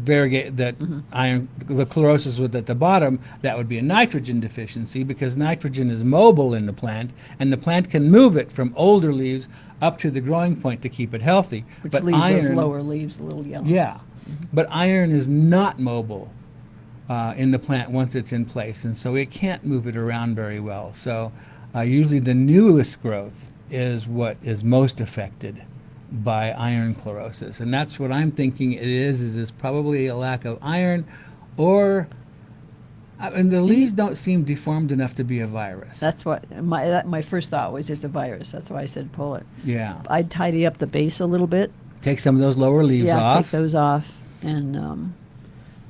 variegate that iron, the chlorosis was at the bottom, that would be a nitrogen deficiency, because nitrogen is mobile in the plant, and the plant can move it from older leaves up to the growing point to keep it healthy. Which But leaves those iron, lower leaves a little yellow. yeah, but iron is not mobile in the plant once it's in place, and so it can't move it around very well. So usually the newest growth is what is most affected by iron chlorosis, and that's what I'm thinking it is it's probably a lack of iron, or and the leaves don't seem deformed enough to be a virus. That's what my first thought was. It's a virus. That's why I said pull it. Yeah, I'd tidy up the base a little bit. take some of those lower leaves Yeah, off. take those off, and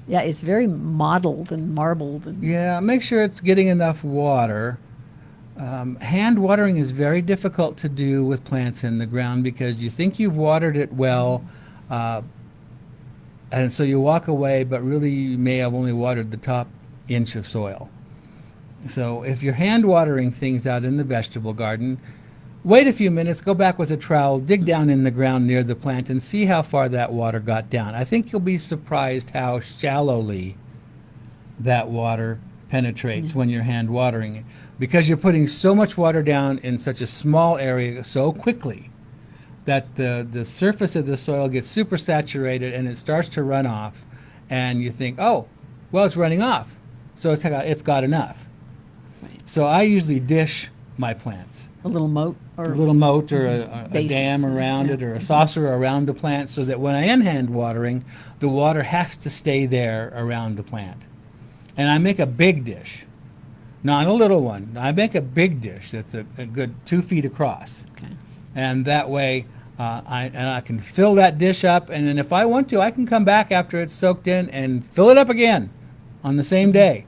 yeah, it's very mottled and marbled. And Yeah, make sure it's getting enough water. Hand watering is very difficult to do with plants in the ground, because you think you've watered it well, and so you walk away, but really you may have only watered the top inch of soil. So if you're hand watering things out in the vegetable garden, wait a few minutes, go back with a trowel, dig down in the ground near the plant, and see how far that water got down. I think you'll be surprised how shallowly that water penetrates when you're hand watering it, because you're putting so much water down in such a small area so quickly that the surface of the soil gets super saturated and it starts to run off, and you think, oh, well, it's running off, so it's got enough. Right. So I usually dish my plants, a little moat or a little moat or a Basin. dam around Yeah. it, or a saucer around the plant, so that when I am hand watering, the water has to stay there around the plant. And I make a big dish, not a little one. I make a big dish that's a good 2 feet across. Okay. And that way I can fill that dish up, and then if I want to, I can come back after it's soaked in and fill it up again on the same day,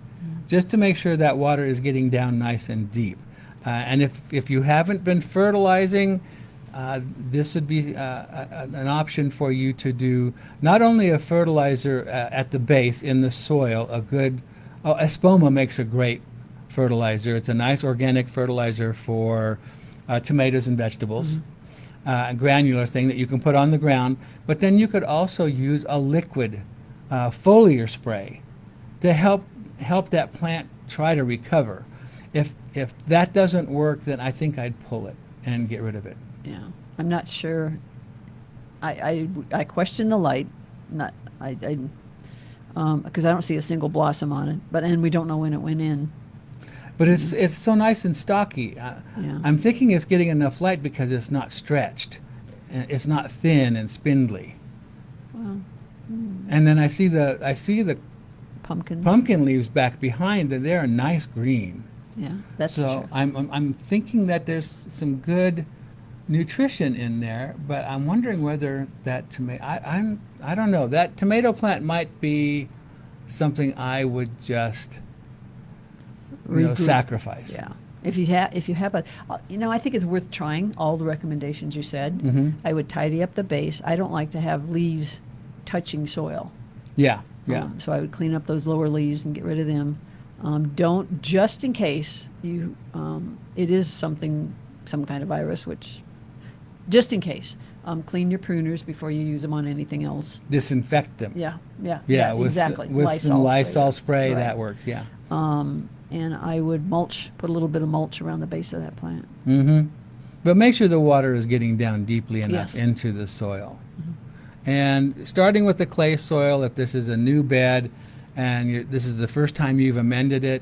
just to make sure that water is getting down nice and deep. And if you haven't been fertilizing, this would be an option for you to do not only a fertilizer at the base in the soil, Espoma makes a great fertilizer. It's a nice organic fertilizer for tomatoes and vegetables, a granular thing that you can put on the ground. But then you could also use a liquid foliar spray to help that plant try to recover. If that doesn't work, then I think I'd pull it and get rid of it. Yeah, I'm not sure. I question the light, not because I don't see a single blossom on it. And we don't know when it went in. But it's so nice and stocky. Yeah. I'm thinking it's getting enough light because it's not stretched, and it's not thin and spindly. Well, And then I see the pumpkin. pumpkin leaves back behind, and they're a nice green. Yeah, that's So true. I'm thinking that there's some good nutrition in there, but I'm wondering whether that tomato, I don't know, that tomato plant might be something I would just Regroup. sacrifice. Yeah. If you have a, I think it's worth trying all the recommendations you said. Mhm. I would tidy up the base. I don't like to have leaves touching soil. Yeah. So I would clean up those lower leaves and get rid of them. Don't, just in case it is some kind of virus, which, just in case, clean your pruners before you use them on anything else. Disinfect them. Yeah, with exactly. with some Lysol spray, spray, right. that works. Yeah. And I would put a little bit of mulch around the base of that plant. Mm-hmm. But make sure the water is getting down deeply enough Yes. into the soil. And starting with the clay soil, if this is a new bed and this is the first time you've amended it,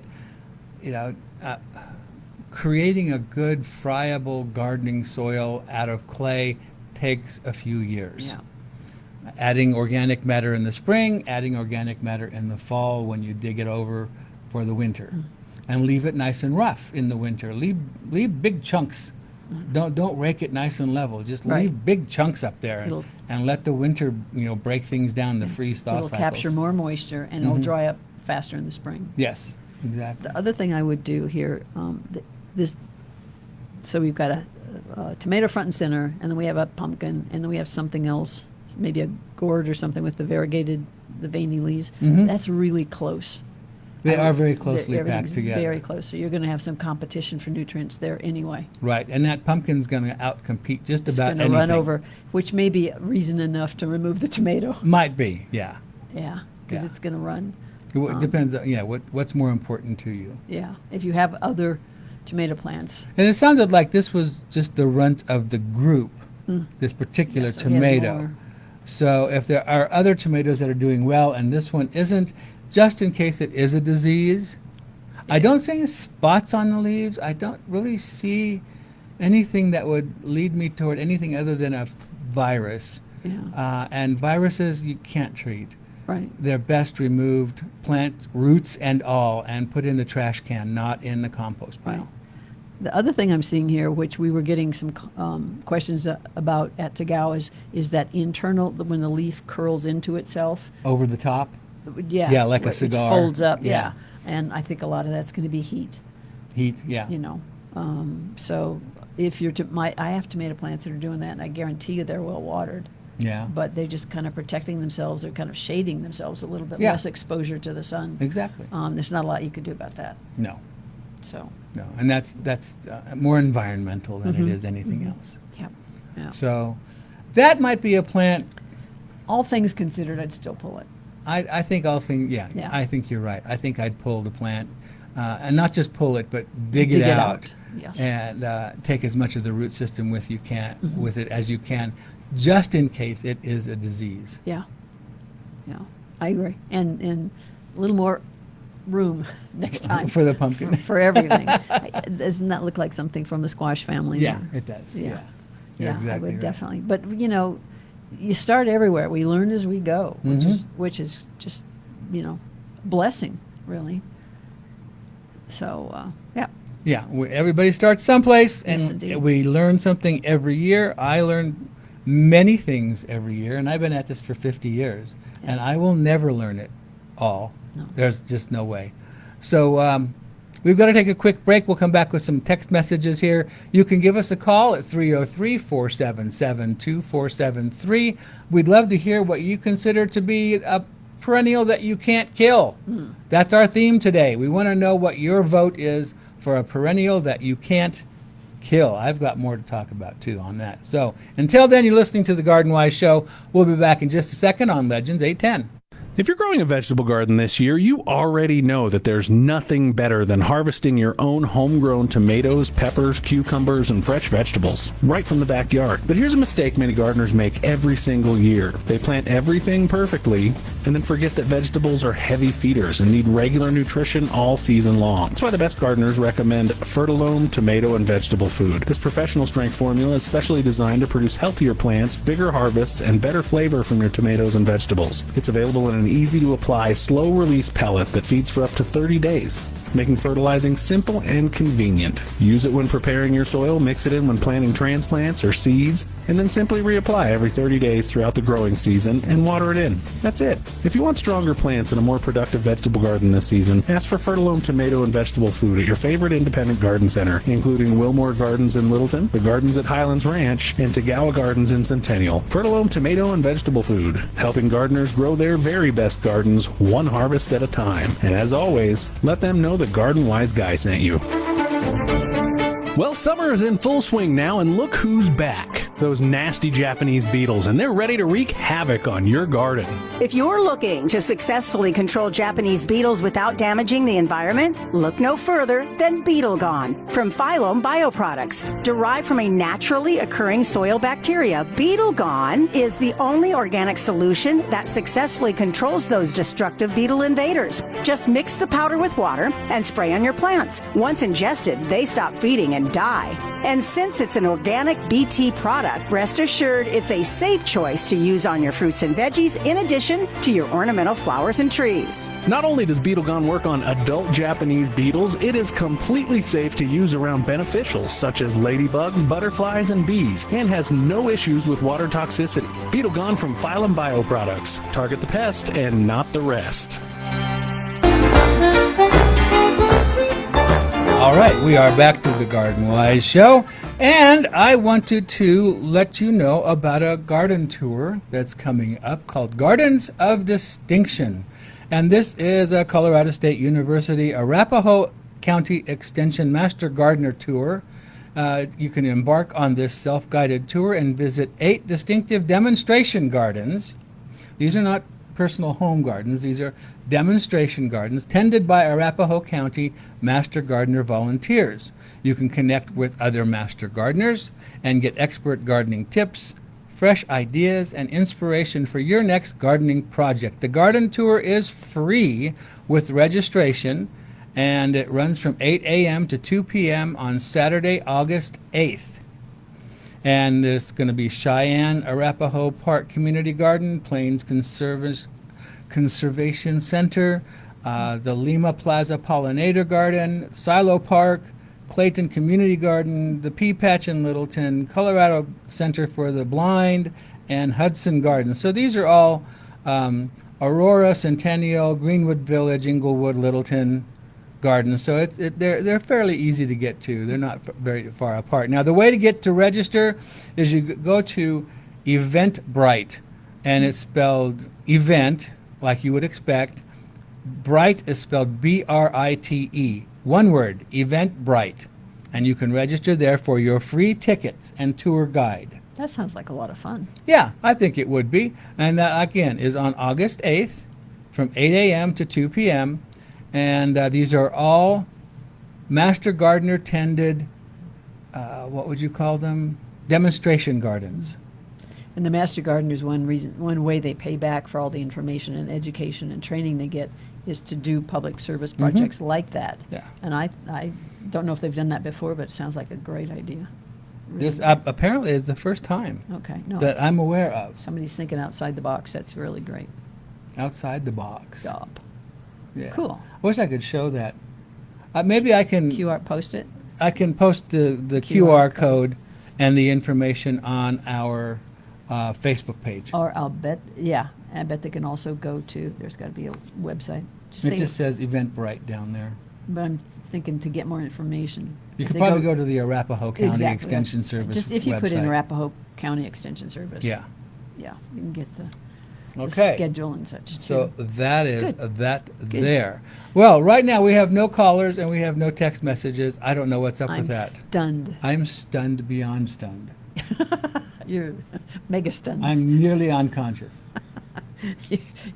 creating a good friable gardening soil out of clay takes a few years. Yeah. Adding organic matter in the spring, adding organic matter in the fall when you dig it over for the winter. And leave it nice and rough in the winter. Leave big chunks. Don't rake it nice and level. Just Right. leave big chunks up there It'll- and let the winter, break things down, the freeze-thaw It'll cycles. capture more moisture, and it'll dry up faster in the spring. Yes, exactly. The other thing I would do here, so we've got a tomato front and center, and then we have a pumpkin, and then we have something else, maybe a gourd or something with the veiny leaves. That's really close. They I are would- very closely everything's packed together. Very close. So you're going to have some competition for nutrients there anyway. Right, and that pumpkin's going to outcompete just It's about going to anything. run over, which may be reason enough to remove the tomato. Might be, yeah. Yeah, because Yeah. it's going to run. It depends on, what's more important to you. Yeah, if you have other tomato plants. And it sounded like this was just the runt of the group, this particular Yeah, so he has tomato. more. So if there are other tomatoes that are doing well and this one isn't, just in case it is a disease, I don't see any spots on the leaves. I don't really see anything that would lead me toward anything other than a virus. Yeah. And viruses you can't treat. Right. They're best removed, plant roots and all, and put in the trash can, not in the compost pile. Right. The other thing I'm seeing here, which we were getting some questions about at Tagawa, is that internal, when the leaf curls into itself. Over the top? Yeah. Yeah, like a where cigar. It folds up, Yeah. yeah. And I think a lot of that's going to be heat, Heat, yeah. So if you're, I have tomato plants that are doing that, and I guarantee you they're well watered. Yeah. But they're just kind of protecting themselves, or kind of shading themselves a little bit, Yeah. less exposure to the sun. Exactly. There's not a lot you could do about that. No, So, no. And that's more environmental than it is anything else. yeah. So that might be a plant. All things considered, I'd still pull it. I think I'll think, Yeah. I think you're right. I think I'd pull the plant, and not just pull it, but dig Dig it it out. out, yes. And take as much of the root system with it as you can, just in case it is a disease. Yeah, I agree. And a little more room next time For the pumpkin. for everything. Doesn't that look like something from the squash family? Yeah, or- it does. Yeah. Yeah, You're I exactly would right. definitely. But you start everywhere. We learn as we go, which is just blessing, really. So yeah. Yeah, everybody starts someplace, Yes, and indeed. we learn something every year. I learn many things every year, and I've been at this for 50 years, and I will never learn it all. No. There's just no way. So we've got to take a quick break. We'll come back with some text messages here. You can give us a call at 303-477-2473. We'd love to hear what you consider to be a perennial that you can't kill. That's our theme today. We want to know what your vote is for a perennial that you can't kill. I've got more to talk about too on that. So until then, you're listening to the Garden Wise Show. We'll be back in just a second on Legends 810. If you're growing a vegetable garden this year, you already know that there's nothing better than harvesting your own homegrown tomatoes, peppers, cucumbers, and fresh vegetables right from the backyard. But here's a mistake many gardeners make every single year. They plant everything perfectly and then forget that vegetables are heavy feeders and need regular nutrition all season long. That's why the best gardeners recommend Fertilome tomato and vegetable food. This professional strength formula is specially designed to produce healthier plants, bigger harvests, and better flavor from your tomatoes and vegetables. It's available in an easy-to-apply, slow-release pellet that feeds for up to 30 days, making fertilizing simple and convenient. Use it when preparing your soil, mix it in when planting transplants or seeds, and then simply reapply every 30 days throughout the growing season and water it in. That's it. If you want stronger plants and a more productive vegetable garden this season, ask for Fertilome tomato and vegetable food at your favorite independent garden center, including Wilmore Gardens in Littleton, the Gardens at Highlands Ranch, and Tagawa Gardens in Centennial. Fertilome tomato and vegetable food, helping gardeners grow their very best gardens one harvest at a time. And as always, let them know the Garden Wise Guy sent you. Well, summer is in full swing now, and look who's back. those nasty Japanese beetles, and they're ready to wreak havoc on your garden. If you're looking to successfully control Japanese beetles without damaging the environment, look no further than Beetle Gone from Phylum Bioproducts. Derived from a naturally occurring soil bacteria, Beetle Gone is the only organic solution that successfully controls those destructive beetle invaders. Just mix the powder with water and spray on your plants. Once ingested, they stop feeding and die. And since it's an organic BT product, rest assured it's a safe choice to use on your fruits and veggies in addition to your ornamental flowers and trees. Not only does Beetle Gone work on adult Japanese beetles, it is completely safe to use around beneficials such as ladybugs, butterflies, and bees, and has no issues with water toxicity. Beetle Gone from Phylum Bioproducts. Target the pest and not the rest. All right, we are back to the Garden Wise Show, and I wanted to let you know about a garden tour that's coming up called Gardens of Distinction. And this is a Colorado State University Arapahoe County Extension Master Gardener Tour. You can embark on this self-guided tour and visit 8 distinctive demonstration gardens. These are not personal home gardens. These are demonstration gardens tended by Arapahoe County Master Gardener volunteers. You can connect with other master gardeners and get expert gardening tips, fresh ideas, and inspiration for your next gardening project. The garden tour is free with registration, and it runs from 8 a.m. to 2 p.m. on Saturday, August 8th. And there's going to be Cheyenne Arapahoe Park Community Garden, Plains Conservation Center, the Lima Plaza Pollinator Garden, Silo Park, Clayton Community Garden, the Pea Patch in Littleton, Colorado Center for the Blind, and Hudson Garden. So these are all Aurora, Centennial, Greenwood Village, Inglewood, Littleton gardens. So they're fairly easy to get to. They're not very far apart. Now, the way to get to register is you go to Eventbrite, and it's spelled event, like you would expect. Bright is spelled B-R-I-T-E. One word, Eventbrite. And you can register there for your free tickets and tour guide. That sounds like a lot of fun. Yeah, I think it would be. And that, again, is on August 8th from 8 a.m. to 2 p.m. And these are all Master Gardener tended, what would you call them? Demonstration gardens. And the Master Gardeners, one way they pay back for all the information and education and training they get is to do public service projects like that. Yeah. And I don't know if they've done that before, but it sounds like a great idea. Really This great. apparently is the first time Okay, no. that I'm aware of. Somebody's thinking outside the box. That's really great. Outside the box. Job. Yeah. Cool. I wish I could show that. Maybe I can. QR post it. I can post the QR code and the information on our Facebook page. Or I bet they can also go to, there's got to be a website. It just says Eventbrite down there. But I'm thinking to get more information. You if could they probably go to the Arapahoe County Exactly. Extension Service Just if you put in website. Arapahoe County Extension Service. Yeah. Yeah, you can get the Okay. schedule and such too. So that is Good. Good. there. Well, right now we have no callers and we have no text messages. I don't know what's up I'm with that. stunned. I'm stunned beyond stunned. You're mega stunned. I'm nearly unconscious.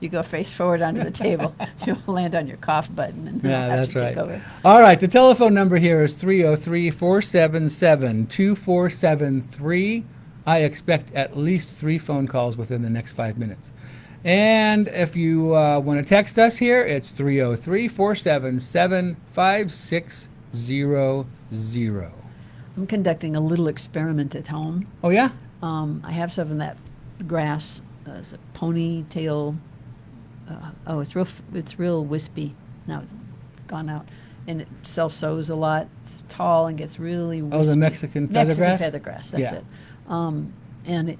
You go face forward onto the table, you'll land on your cough button and Yeah, have that's to right. take over. All right, the telephone number here is 303-477-2473. I expect at least 3 phone calls within the next 5 minutes. And if you want to text us here, it's 303-477-5600. I'm conducting a little experiment at home. Oh, yeah? I have some of that grass. It's a ponytail. It's real wispy. Now it's gone out, and it self-sows a lot. It's tall and gets really wispy. Oh, the Mexican feathergrass? Mexican feathergrass. That's Yeah. it.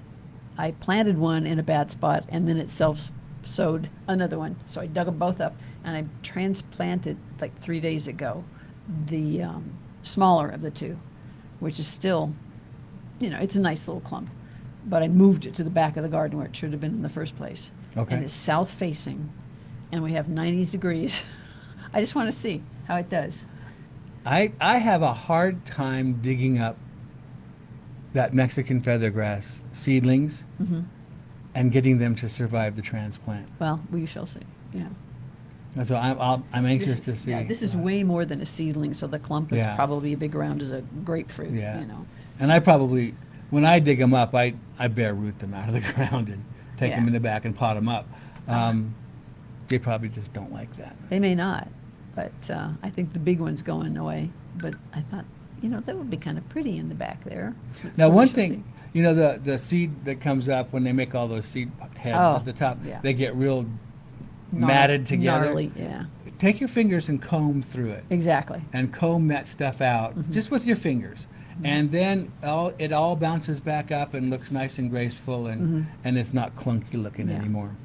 I planted one in a bad spot, and then it self-sowed another one. So I dug them both up, and I transplanted like 3 days ago the smaller of the two, which is still, it's a nice little clump. But I moved it to the back of the garden where it should have been in the first place. Okay. And it's south facing, and we have 90 degrees. I just want to see how it does. I have a hard time digging up that Mexican feathergrass seedlings and getting them to survive the transplant. Well, we shall see. Yeah. And so I'm anxious to see. Yeah, this is way more than a seedling, so the clump is Yeah. probably as big around as a grapefruit. Yeah. You know. And I probably, when I dig them up, I bare root them out of the ground and take them Yeah. in the back and pot them up. They probably just don't like that. They may not, but I think the big one's going away. But I thought, that would be kind of pretty in the back there. But Now, so we one shall thing, see. the seed that comes up when they make all those seed heads Oh, at the top, yeah. they get real matted together. Gnarly, yeah. Take your fingers and comb through it. Exactly. And comb that stuff out Mm-hmm. just with your fingers. And then it all bounces back up and looks nice and graceful, and it's not clunky looking Mm-hmm. Yeah. anymore.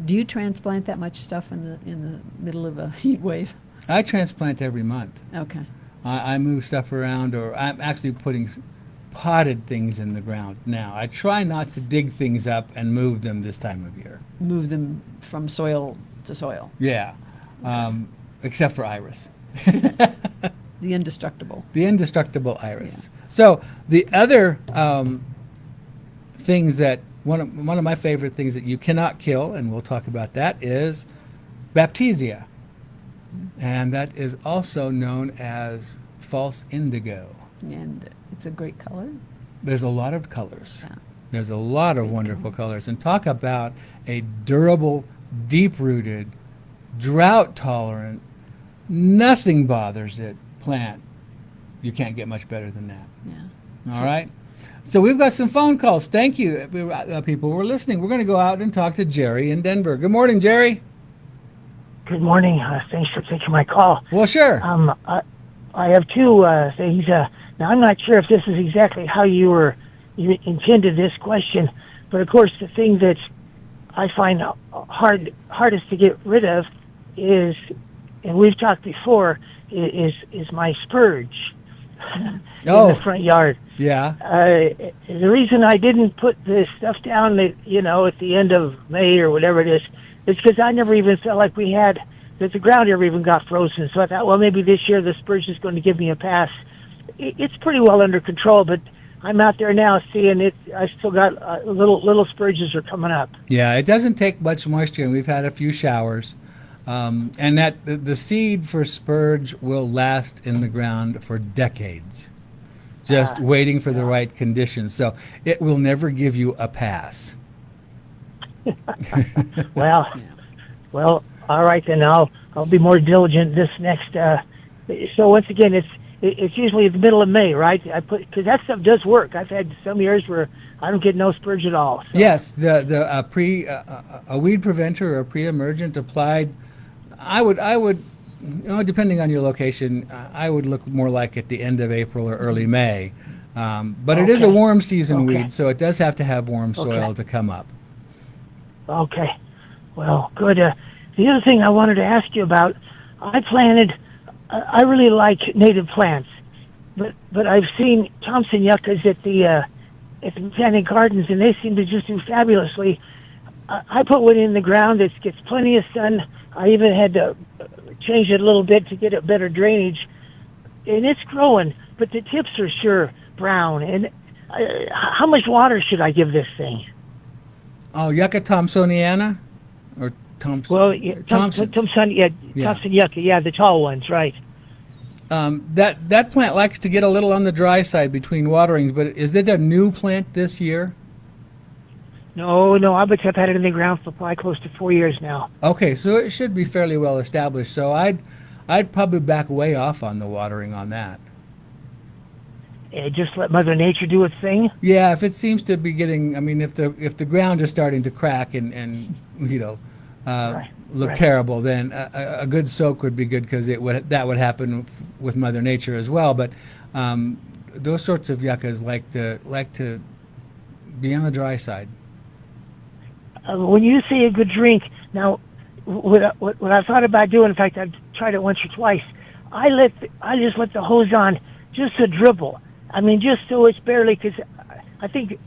Do you transplant that much stuff in the middle of a heat wave? I transplant every month. Okay. I move stuff around, or I'm actually putting potted things in the ground now. I try not to dig things up and move them this time of year. Move them from soil to soil. Yeah, except for iris. The indestructible. The indestructible iris. So the other things that one of my favorite things that you cannot kill, and we'll talk about that, is Baptisia, and that is also known as false indigo. And it's a great color. There's a lot of colors. Yeah. There's a lot of wonderful colors, and talk about a durable, deep-rooted, drought-tolerant, nothing bothers it plant. You can't get much better than that. Yeah. All right. So we've got some phone calls. Thank you, people who are listening. We're going to go out and talk to Jerry in Denver. Good morning, Jerry. Good morning. Thanks for taking my call. Well, sure. I have two things. Now, I'm not sure if this is exactly how you intended this question, but of course, the thing that I find hardest to get rid of is, and we've talked before, is my spurge in the front yard. Yeah. The reason I didn't put this stuff down at the end of May or whatever it is because I never even felt like that the ground never even got frozen. So I thought, well, maybe this year the spurge is going to give me a pass. It's pretty well under control, but I'm out there now seeing it. I still got little spurges are coming up. Yeah, it doesn't take much moisture, and we've had a few showers. And that the seed for spurge will last in the ground for decades, just waiting for the right conditions. So it will never give you a pass. Well, all right then. I'll be more diligent this next. So once again, it's usually the middle of May, right? Because that stuff does work. I've had some years where I don't get no spurge at all. So. Yes, a weed preventer or pre-emergent applied. I would, depending on your location, I would look more like at the end of April or early May. But it is a warm season weed, so it does have to have warm soil to come up. Okay. Well, good. The other thing I wanted to ask you about, I really like native plants, but I've seen Thompson yuccas at the botanic gardens, and they seem to just do fabulously. I put one in the ground that gets plenty of sun. I even had to change it a little bit to get a better drainage, and it's growing, but the tips are sure brown. And how much water should I give this thing? Oh, Yucca Thompsoniana, or Thompson? Well, Thompson yucca, the tall ones, right? That plant likes to get a little on the dry side between waterings, but is it a new plant this year? No, I've had it in the ground for probably close to 4 years now. Okay, so it should be fairly well established. So I'd probably back way off on the watering on that. Just let Mother Nature do its thing. Yeah, if it seems to be getting, if the ground is starting to crack and look terrible, then a good soak would be good because that would happen with Mother Nature as well. But those sorts of yuccas like to be on the dry side. When you say a good drink, now what I thought about doing, in fact, I've tried it once or twice. I just let the hose on just a dribble. Just so it's barely, because I think,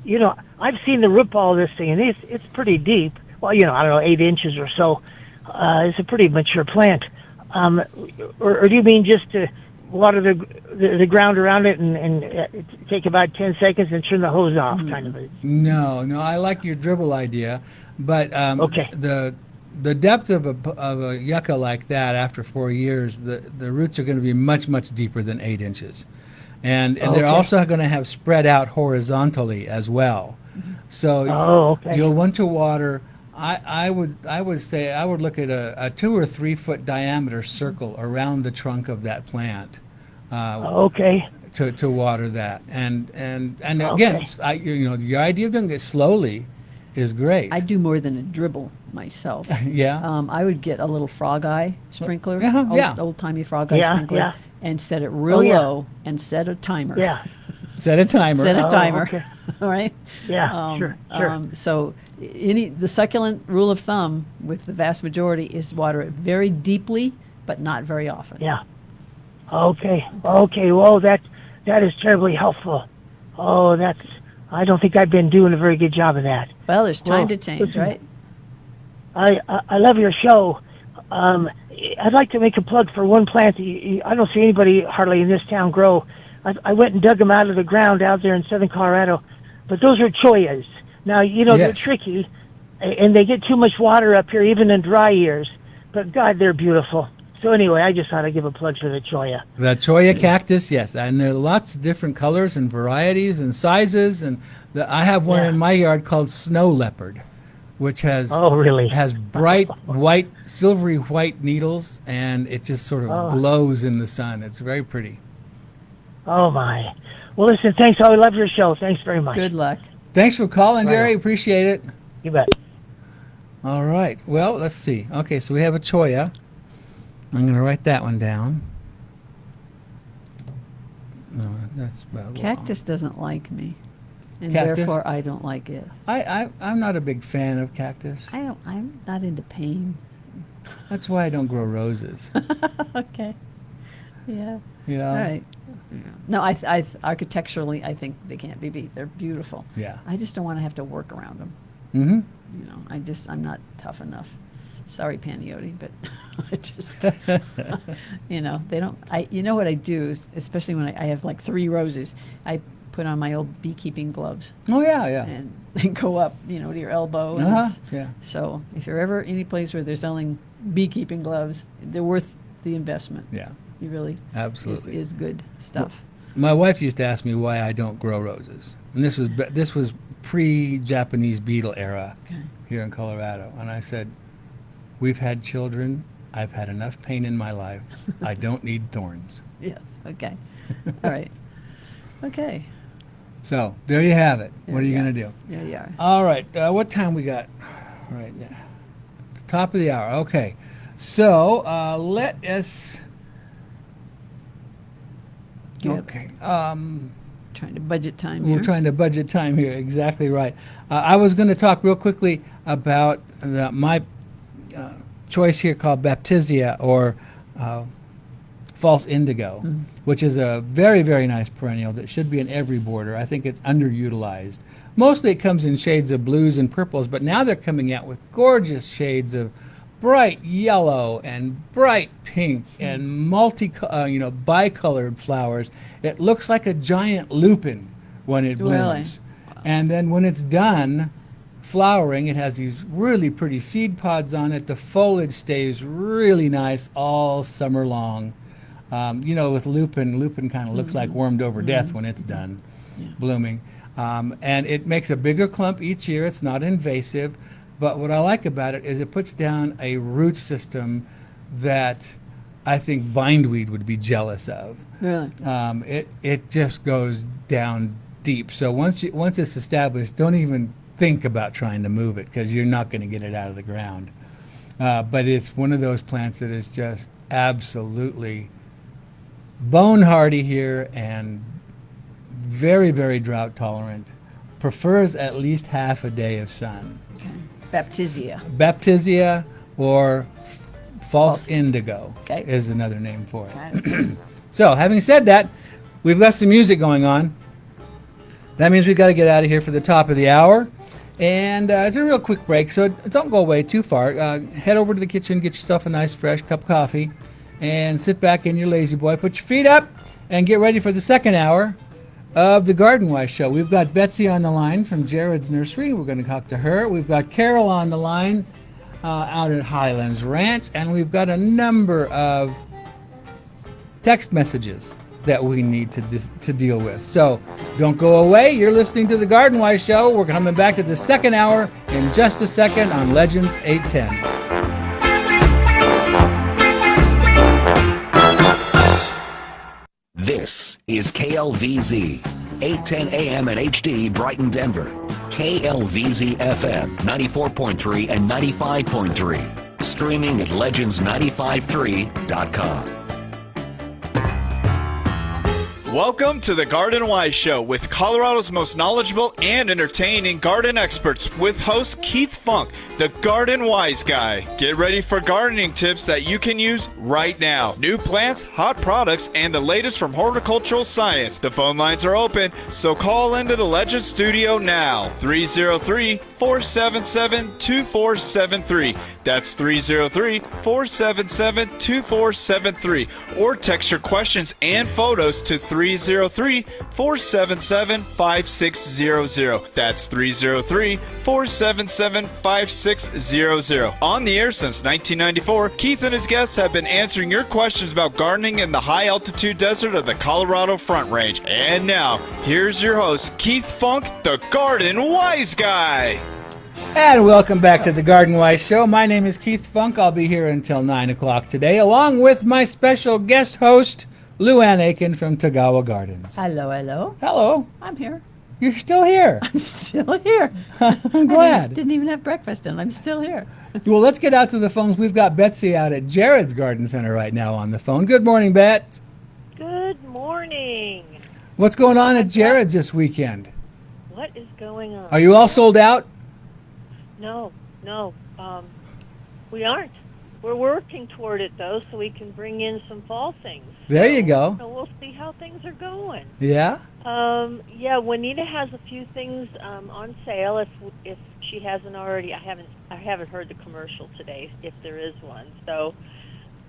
I've seen the root ball of this thing, and it's pretty deep. Well, I don't know, 8 inches or so. It's a pretty mature plant. Or do you mean just to water the ground around it and take about 10 seconds and turn the hose off, kind of. No, I like your dribble idea, but Okay. The depth of a yucca like that after 4 years, the roots are going to be much, much deeper than 8 inches. And they're also going to have spread out horizontally as well. So you'll want to water. I would say I would look at a 2 or 3 foot diameter circle around the trunk of that plant. To water that, and again, your idea of doing it slowly is great. I do more than a dribble myself. Yeah. I would get a little frog eye sprinkler, old timey frog eye sprinkler, and set it real low and set a timer. Yeah. Set a timer. Set a timer. All right. Yeah. Sure. So the succulent rule of thumb with the vast majority is water it very deeply, but not very often. Yeah. Okay. Well, that is terribly helpful. I don't think I've been doing a very good job of that. Well, there's time to change, right? I love your show. I'd like to make a plug for one plant that I don't see anybody hardly in this town grow. I went and dug them out of the ground out there in southern Colorado, but those are choyas. Now, they're tricky, and they get too much water up here, even in dry years, but God, they're beautiful. So anyway, I just thought I'd give a plug for the choya. The choya cactus, yes, and there are lots of different colors and varieties and sizes, and I have one in my yard called snow leopard, which has has bright white, silvery white needles, and it just sort of glows in the sun. It's very pretty. Oh my! Well, listen, thanks. I love your show. Thanks very much. Good luck. Thanks for calling, Jerry. Appreciate it. You bet. All right. Well, let's see. Okay, so we have a choya. I'm going to write that one down. No, that's about Cactus doesn't like me, and Cactus? therefore I don't like it. I'm not a big fan of cactus. I'm not into pain. That's why I don't grow roses. Okay. Yeah. All right. Yeah. No, I architecturally, I think they can't be beat. They're beautiful. Yeah. I just don't want to have to work around them. Mm-hmm. I'm not tough enough. Sorry, Paniotti, but I just, they don't. What I do, especially when I have like 3 roses, I put on my old beekeeping gloves. Oh yeah. And they go up, to your elbow. Yeah. So if you're ever any place where they're selling beekeeping gloves, they're worth the investment. Yeah. You really absolutely is good stuff. My wife used to ask me why I don't grow roses, and this was pre-Japanese beetle era here in Colorado, and I said, we've had children. I've had enough pain in my life. I don't need thorns. Yes. Okay. All right. Okay. So there you have it. What are you going to do? There you are. All right. What time we got right now? Top of the hour. Okay. So let us. Okay. Trying to budget time here. We're trying to budget time here. Exactly right. I was going to talk real quickly about my choice here called Baptisia, or false indigo, which is a very, very nice perennial that should be in every border. I think it's underutilized. Mostly it comes in shades of blues and purples, but now they're coming out with gorgeous shades of bright yellow and bright pink and bicolored flowers. It looks like a giant lupin when it blooms. Wow. And then when it's done flowering, it has these really pretty seed pods on it. The foliage stays really nice all summer long. With lupin kind of looks like warmed over death when it's done blooming. And it makes a bigger clump each year. It's not invasive. But what I like about it is it puts down a root system that I think bindweed would be jealous of. Really? It just goes down deep. So once it's established, don't even think about trying to move it, because you're not going to get it out of the ground. But it's one of those plants that is just absolutely bone hardy here and very, very drought tolerant. Prefers at least half a day of sun. Okay. Baptisia or false indigo is another name for it. So, having said that, we've got some music going on. That means we've got to get out of here for the top of the hour. And it's a real quick break, so don't go away too far. Head over to the kitchen, get yourself a nice fresh cup of coffee, and sit back in your lazy boy. Put your feet up and get ready for the second hour of the Garden Wise Show. We've got Betsy on the line from Jared's Nursery. We're going to talk to her. We've got Carol on the line out at Highlands Ranch, and we've got a number of text messages that we need to deal with. So don't go away. You're listening to the Garden Wise Show. We're coming back to the second hour in just a second on Legends 810. This is KLVZ, 810 AM and HD, Brighton, Denver. KLVZ FM, 94.3 and 95.3. Streaming at legends953.com. Welcome to the Garden Wise Show with Colorado's most knowledgeable and entertaining garden experts with host Keith Funk, the Garden Wise Guy. Get ready for gardening tips that you can use right now. New plants, hot products, and the latest from horticultural science. The phone lines are open, so call into the Legend Studio now. 303-477-2473. That's 303-477-2473. Or text your questions and photos to 303-477-5600. That's 303-477-5600. On the air since 1994, Keith and his guests have been answering your questions about gardening in the high-altitude desert of the Colorado Front Range. And now, here's your host, Keith Funk, the Garden Wise Guy. And welcome back to the Garden Wise Show. My name is Keith Funk. I'll be here until 9 o'clock today, along with my special guest host, Luan Akin from Tagawa Gardens. Hello, hello. Hello. I'm here. You're still here. I'm still here. I'm glad. I didn't even have breakfast, and I'm still here. Well, let's get out to the phones. We've got Betsy out at Jared's Garden Center right now on the phone. Good morning, Bet. Good morning. What's going on at Jared's this weekend? What is going on? Are you all sold out? No. We aren't. We're working toward it, though, so we can bring in some fall things. There you go. So we'll see how things are going. Yeah? Yeah, Juanita has a few things on sale. If she hasn't already, I haven't heard the commercial today, if there is one. So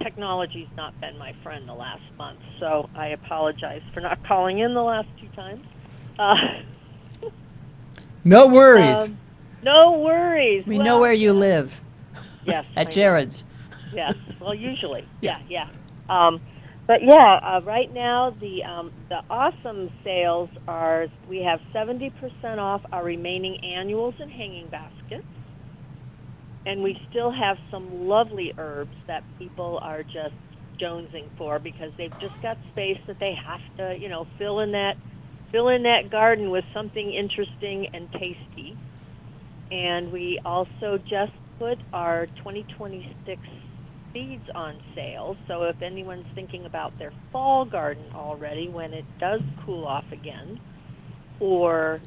technology's not been my friend the last month, so I apologize for not calling in the last 2 times. No worries. No worries. We know where you live. Yes. At Jared's. Yes. Well, usually. Yeah. But yeah, right now the awesome sales are, we have 70% off our remaining annuals and hanging baskets, and we still have some lovely herbs that people are just jonesing for because they've just got space that they have to, fill in that garden with something interesting and tasty. And we also just put our 2026 seeds on sale. So if anyone's thinking about their fall garden already when it does cool off again, or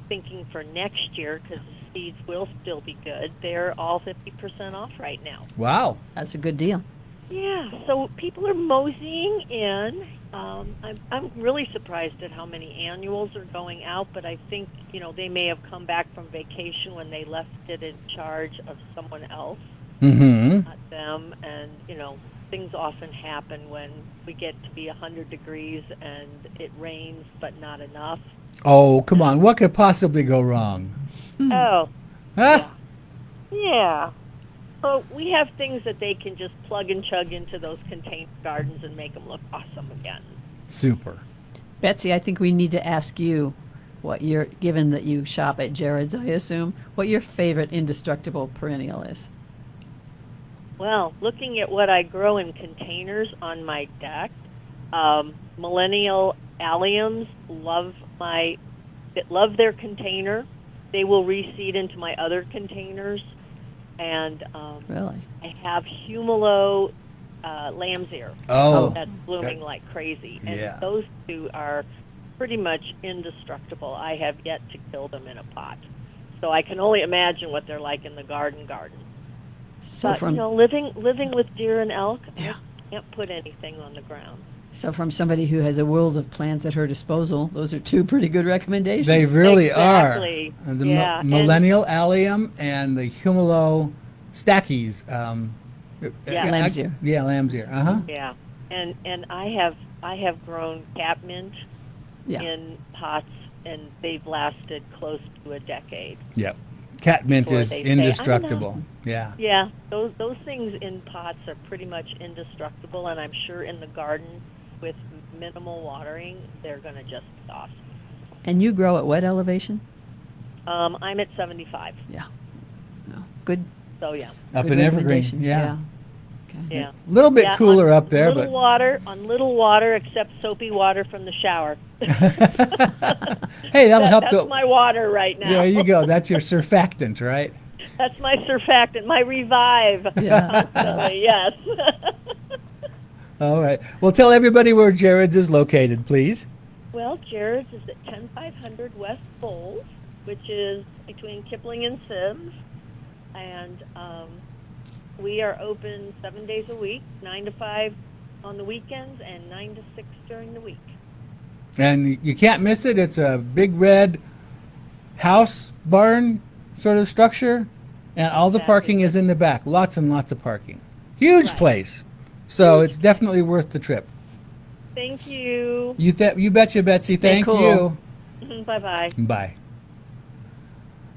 thinking for next year because the seeds will still be good, they're all 50% off right now. Wow. That's a good deal. Yeah, so people are moseying in. I'm really surprised at how many annuals are going out, but I think, they may have come back from vacation when they left it in charge of someone else, not them. And, things often happen when we get to be 100 degrees and it rains, but not enough. Oh, come on. What could possibly go wrong? Oh. Huh? Yeah. So we have things that they can just plug and chug into those container gardens and make them look awesome again. Super. Betsy, I think we need to ask you given that you shop at Jared's, I assume, what your favorite indestructible perennial is. Well, looking at what I grow in containers on my deck, millennial alliums love their container. They will reseed into my other containers. And really, I have Humolo lamb's ear. That's blooming like crazy. And those two are pretty much indestructible. I have yet to kill them in a pot. So I can only imagine what they're like in the garden. So but, living with deer and elk, I can't put anything on the ground. So from somebody who has a world of plants at her disposal, those are 2 pretty good recommendations. They really exactly. are. The millennial allium and the Humolo stackies. Yeah. Lamb's ear. Yeah, lamb's ear. Uh-huh. Yeah, and I have grown catmint Yeah. in pots, and they've lasted close to a decade. Yep. Catmint Before is they say, "I don't indestructible. Yeah. Yeah, those things in pots are pretty much indestructible, and I'm sure in the garden with minimal watering, they're going to just stop. And you grow at what elevation? I'm at 75, Yeah. No. Good. so yeah. Up good in Evergreen. recommendations, Yeah. Okay. Yeah. A little bit Yeah, cooler on up there, little but water, on little water, except soapy water from the shower. hey, that'll help. That's my water right now. There you go. That's your surfactant, right? That's my surfactant, my revive. Yeah. Constantly, yes. All right. Well, tell everybody where Jared's is located, please. Well, Jared's is at 10500 West Bowles, which is between Kipling and Sims, and we are open 7 days a week, 9 to 5 on the weekends, and 9 to 6 during the week. And you can't miss it. It's a big red house barn sort of structure, and all the Exactly. parking is in the back. Lots and lots of parking. Huge Right. place. So it's definitely worth the trip. Thank you. You betcha, Betsy. Thank cool. Bye-bye. you. Bye.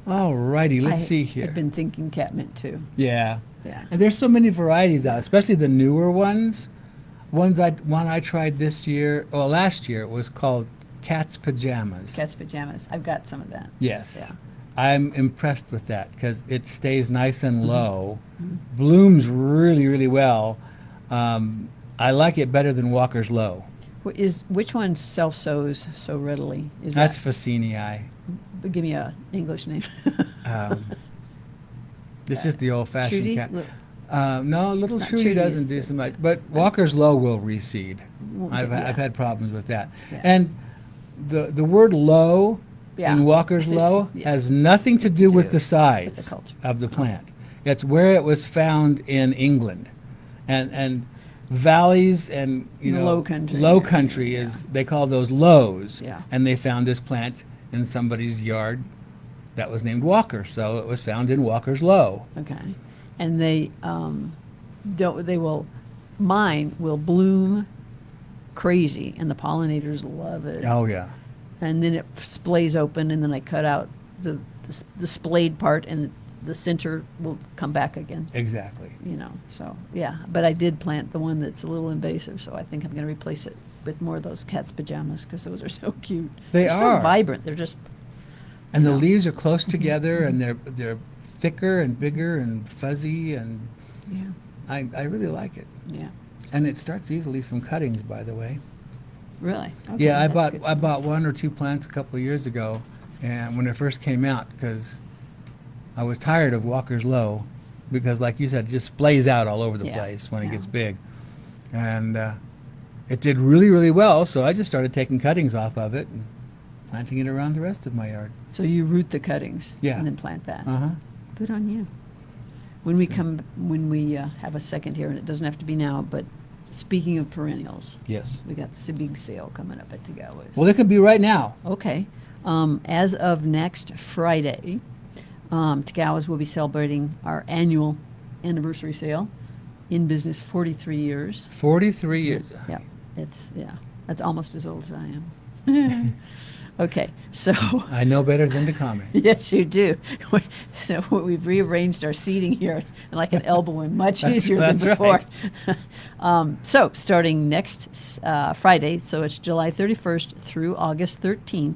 All righty. Let's I see here. I've been thinking catmint too. Yeah. Yeah. And there's so many varieties out, especially the newer ones. One I tried this year, or last year, was called Cat's Pajamas. Cat's pajamas. I've got some of that. Yes. Yeah. I'm impressed with that because it stays nice Mm-hmm. and low, blooms really, really well. I like it better than Walker's Low. Which one self-sows so readily? Is That's that, Phaceanii. give me a English name. This is the old-fashioned Trudy? cat. Look, No, little not Trudy Trudy, doesn't it's do the- so much, but Walker's Low will reseed. Won't I've get- yeah. had problems with that. Yeah. And the word low Yeah. in Walker's It's- Low yeah. has nothing to do with do the with size the culture. of the plant. It's where it was found in England, and valleys and Low country. low country Yeah. is they call those lows. Yeah. And they found this plant in somebody's yard that was named Walker, so it was found in Walker's Low. Okay. And mine will bloom crazy, and the pollinators love it. Oh yeah. And then it splays open, and then I cut out the splayed part, and the center will come back again. Exactly. So yeah. But I did plant the one that's a little invasive, so I think I'm going to replace it with more of those cat's pajamas because those are so cute. They They're are. so vibrant. They're just And the leaves are close together, and they're thicker and bigger and fuzzy, and yeah, I really like it. yeah. And it starts easily from cuttings, by the way. Really? Okay, Yeah, that's good to I know. bought 1 or 2 plants a couple of years ago, and when it first came out, because I was tired of Walker's Low, because like you said, it just splays out all over the Yeah, place when it yeah. gets big, and it did really, really well. So I just started taking cuttings off of it and planting it around the rest of my yard. So you root the cuttings, Yeah. and then plant that. Uh huh. Good on you. When we have a second here, and it doesn't have to be now, but speaking of perennials, Yes. we got this big sale coming up at Tagawa's. Well, it could be right now. Okay. As of next Friday, Tagawa's will be celebrating our annual anniversary sale. In business 43 years. 43 years. Yeah, that's almost as old as I am. Okay, so I know better than to comment. yes, you do. So we've rearranged our seating here like an elbowing, much That's- easier that's than before. right. So starting next Friday, so it's July 31st through August 13th,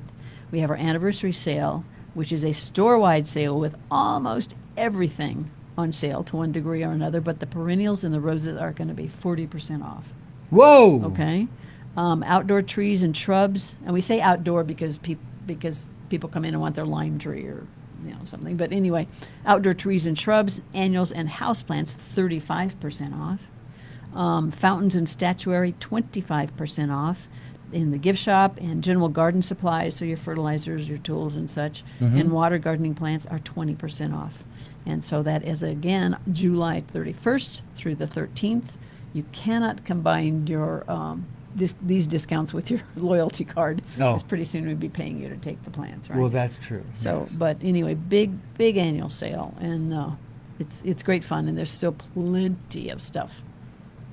we have our anniversary sale, which is a store-wide sale with almost everything on sale to one degree or another, but the perennials and the roses are going to be 40% off. Whoa. Okay. Outdoor trees and shrubs, and we say outdoor because people come in and want their lime tree or something. But anyway, outdoor trees and shrubs, annuals and houseplants, 35% off. Fountains and statuary, 25% off. In the gift shop and general garden supplies, so your fertilizers, your tools and such, and water gardening plants are 20% off. And so that is again July 31st through the 13th. You cannot combine your these discounts with your loyalty card. Oh. Because pretty soon we'd be paying you to take the plants, right? Well, that's true. So, yes. but anyway, big annual sale, and it's great fun, and there's still plenty of stuff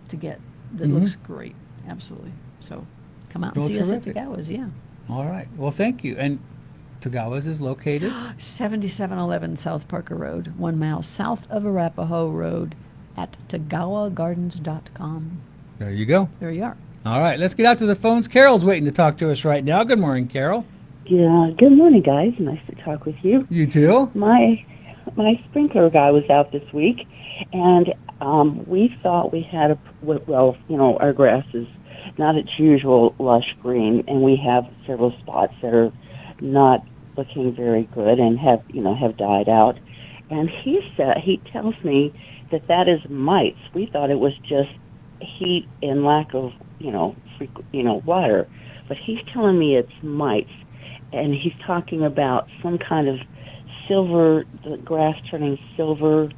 to get that looks great. Absolutely. So come out and Well, see us at terrific. Tagawa's. Yeah. All right. Well, thank you. And Tagawa's is located? 7711 South Parker Road, 1 mile south of Arapahoe Road at tagawagardens.com. There you go. There you are. All right. Let's get out to the phones. Carol's waiting to talk to us right now. Good morning, Carol. Yeah, good morning, guys. Nice to talk with you. You too? My sprinkler guy was out this week, and we thought we had our grass is not its usual lush green, and we have several spots that are not looking very good and have died out. And he tells me that is mites. We thought it was just heat and lack of water, but he's telling me it's mites, and he's talking about some kind of silver, the grass turning silver,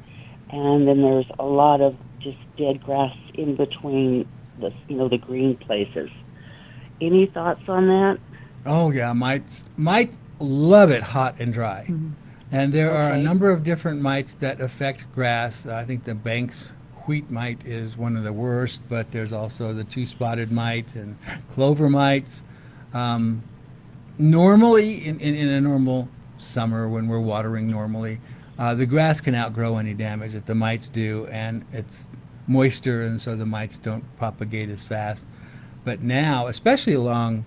and then there's a lot of just dead grass in between the green places. Any thoughts on that? Oh, yeah. Might love it hot and dry. And there are a number of different mites that affect grass. I think the Banks wheat mite is one of the worst, but there's also the two-spotted mite and clover mites. Normally, in a normal summer when we're watering normally, the grass can outgrow any damage that the mites do, and it's moisture, and so the mites don't propagate as fast. But now, especially along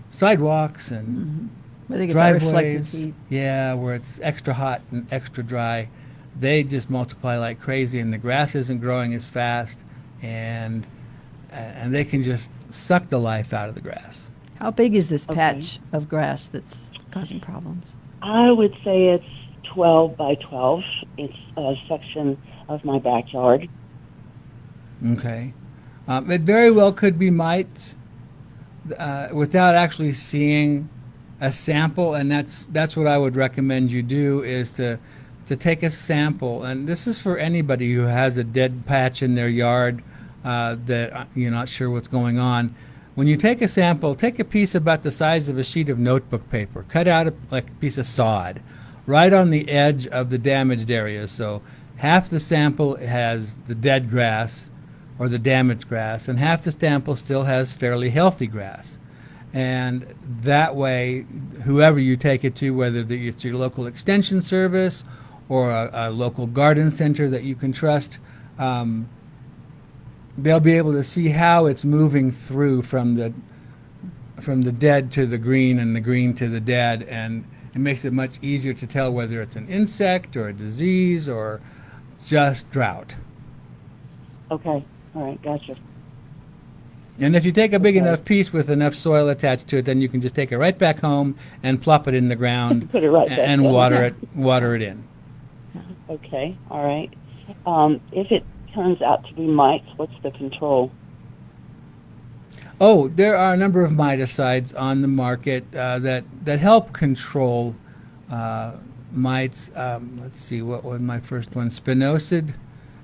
sidewalks and Where they get that reflected driveways, heat. yeah, where it's extra hot and extra dry, they just multiply like crazy, and the grass isn't growing as fast, and they can just suck the life out of the grass. How big is this patch of grass that's causing problems? I would say it's 12 by 12. It's a section of my backyard. Okay. It very well could be mites without actually seeing a sample, and that's what I would recommend you do, is to take a sample. And this is for anybody who has a dead patch in their yard that you're not sure what's going on. When you take a sample, take a piece about the size of a sheet of notebook paper, cut out like a piece of sod right on the edge of the damaged area. So half the sample has the dead grass or the damaged grass, and half the sample still has fairly healthy grass. And that way, whoever you take it to, whether it's your local extension service or a local garden center that you can trust, they'll be able to see how it's moving through from the dead to the green and the green to the dead, and it makes it much easier to tell whether it's an insect or a disease or just drought. Okay, all right, gotcha. And if you take a big enough piece with enough soil attached to it, then you can just take it right back home and plop it in the ground Put it right back and in. water it in. Okay, all right. If it turns out to be mites, what's the control? Oh, there are a number of miticides on the market that help control mites. Let's see, what was my first one? Spinosad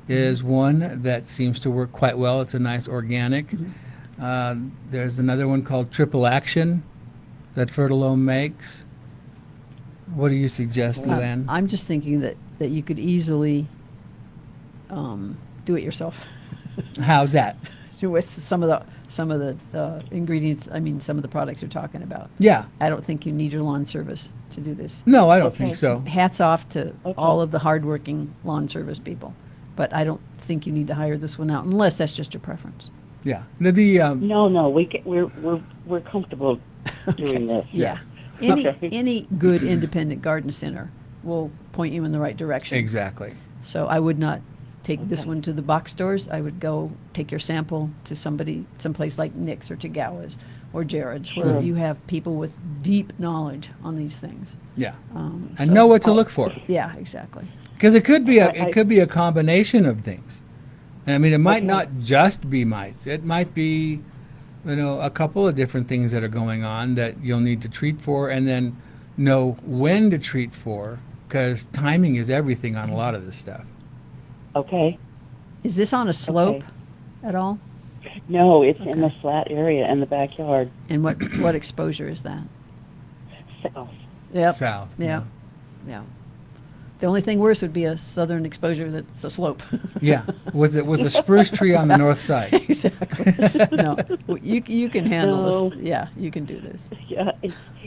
is one that seems to work quite well. It's a nice organic. There's another one called Triple Action that Fertilome makes. What do you suggest, Luan? I'm just thinking that you could easily do it yourself. How's that? With some of the ingredients, I mean, some of the products you're talking about. Yeah. I don't think you need your lawn service to do this. No, I don't think so. Hats off to all of the hardworking lawn service people, but I don't think you need to hire this one out unless that's just your preference. Yeah. No, we're comfortable doing this. Yeah. Any good independent garden center will point you in the right direction. Exactly. So I would not take this one to the box stores. I would go take your sample to someplace like Nick's or Tagawa's or Jared's, where you have people with deep knowledge on these things. Yeah. And know what to look for. Yeah, exactly. Because it could be a combination of things. I mean, it might not just be mites. It might be, a couple of different things that are going on that you'll need to treat for, and then know when to treat for, because timing is everything on a lot of this stuff. Okay. Is this on a slope at all? No, it's in the flat area in the backyard. And what exposure is that? South. Yep. South. Yeah. The only thing worse would be a southern exposure that's a slope. Yeah, with a spruce tree on the north side. Exactly. No, you can handle No. this. Yeah, you can do this. Yeah,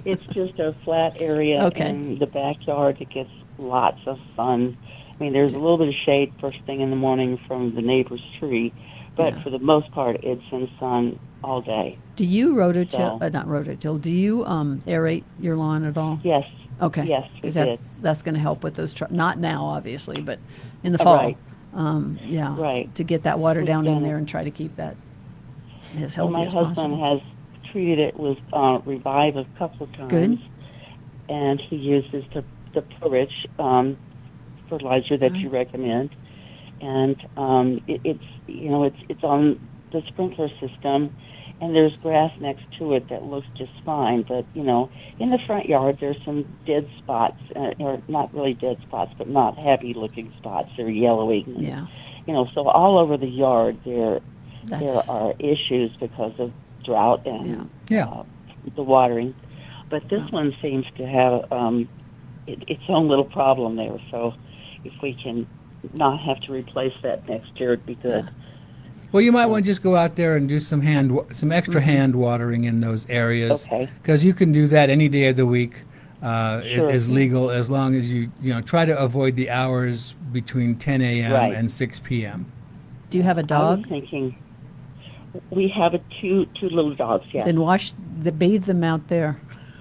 it's just a flat area Okay. in the backyard. It gets lots of sun. I mean, there's a little bit of shade first thing in the morning from the neighbor's tree, but Yeah. for the most part, it's in sun all day. Do you rototill? So- Not rototill. Do you aerate your lawn at all? Yes. Okay. Yes, we Because that's going to help with those. Not now, obviously, but in the Oh, fall. right. Yeah. Right. To get that water We've down in done it. there and try to keep that as Well, healthy my as husband possible. has treated it with Revive a couple of times. Good. And he uses the Pro-Rich fertilizer that you recommend. And it's on the sprinkler system, and there's grass next to it that looks just fine. But, in the front yard, there's some dead spots, or not really dead spots, but not happy-looking spots. They're yellowing. Yeah. So all over the yard there That's- are issues because of drought and Yeah. the watering. But this one seems to have its own little problem there. So if we can not have to replace that next year, it'd be good. Well, you might want to just go out there and do some extra hand watering in those areas. Okay. Because you can do that any day of the week. It Sure. is legal as long as you try to avoid the hours between 10 a.m. Right. and 6 p.m. Do you have a I was dog? thinking we have two little dogs. Yeah. Then bathe them out there.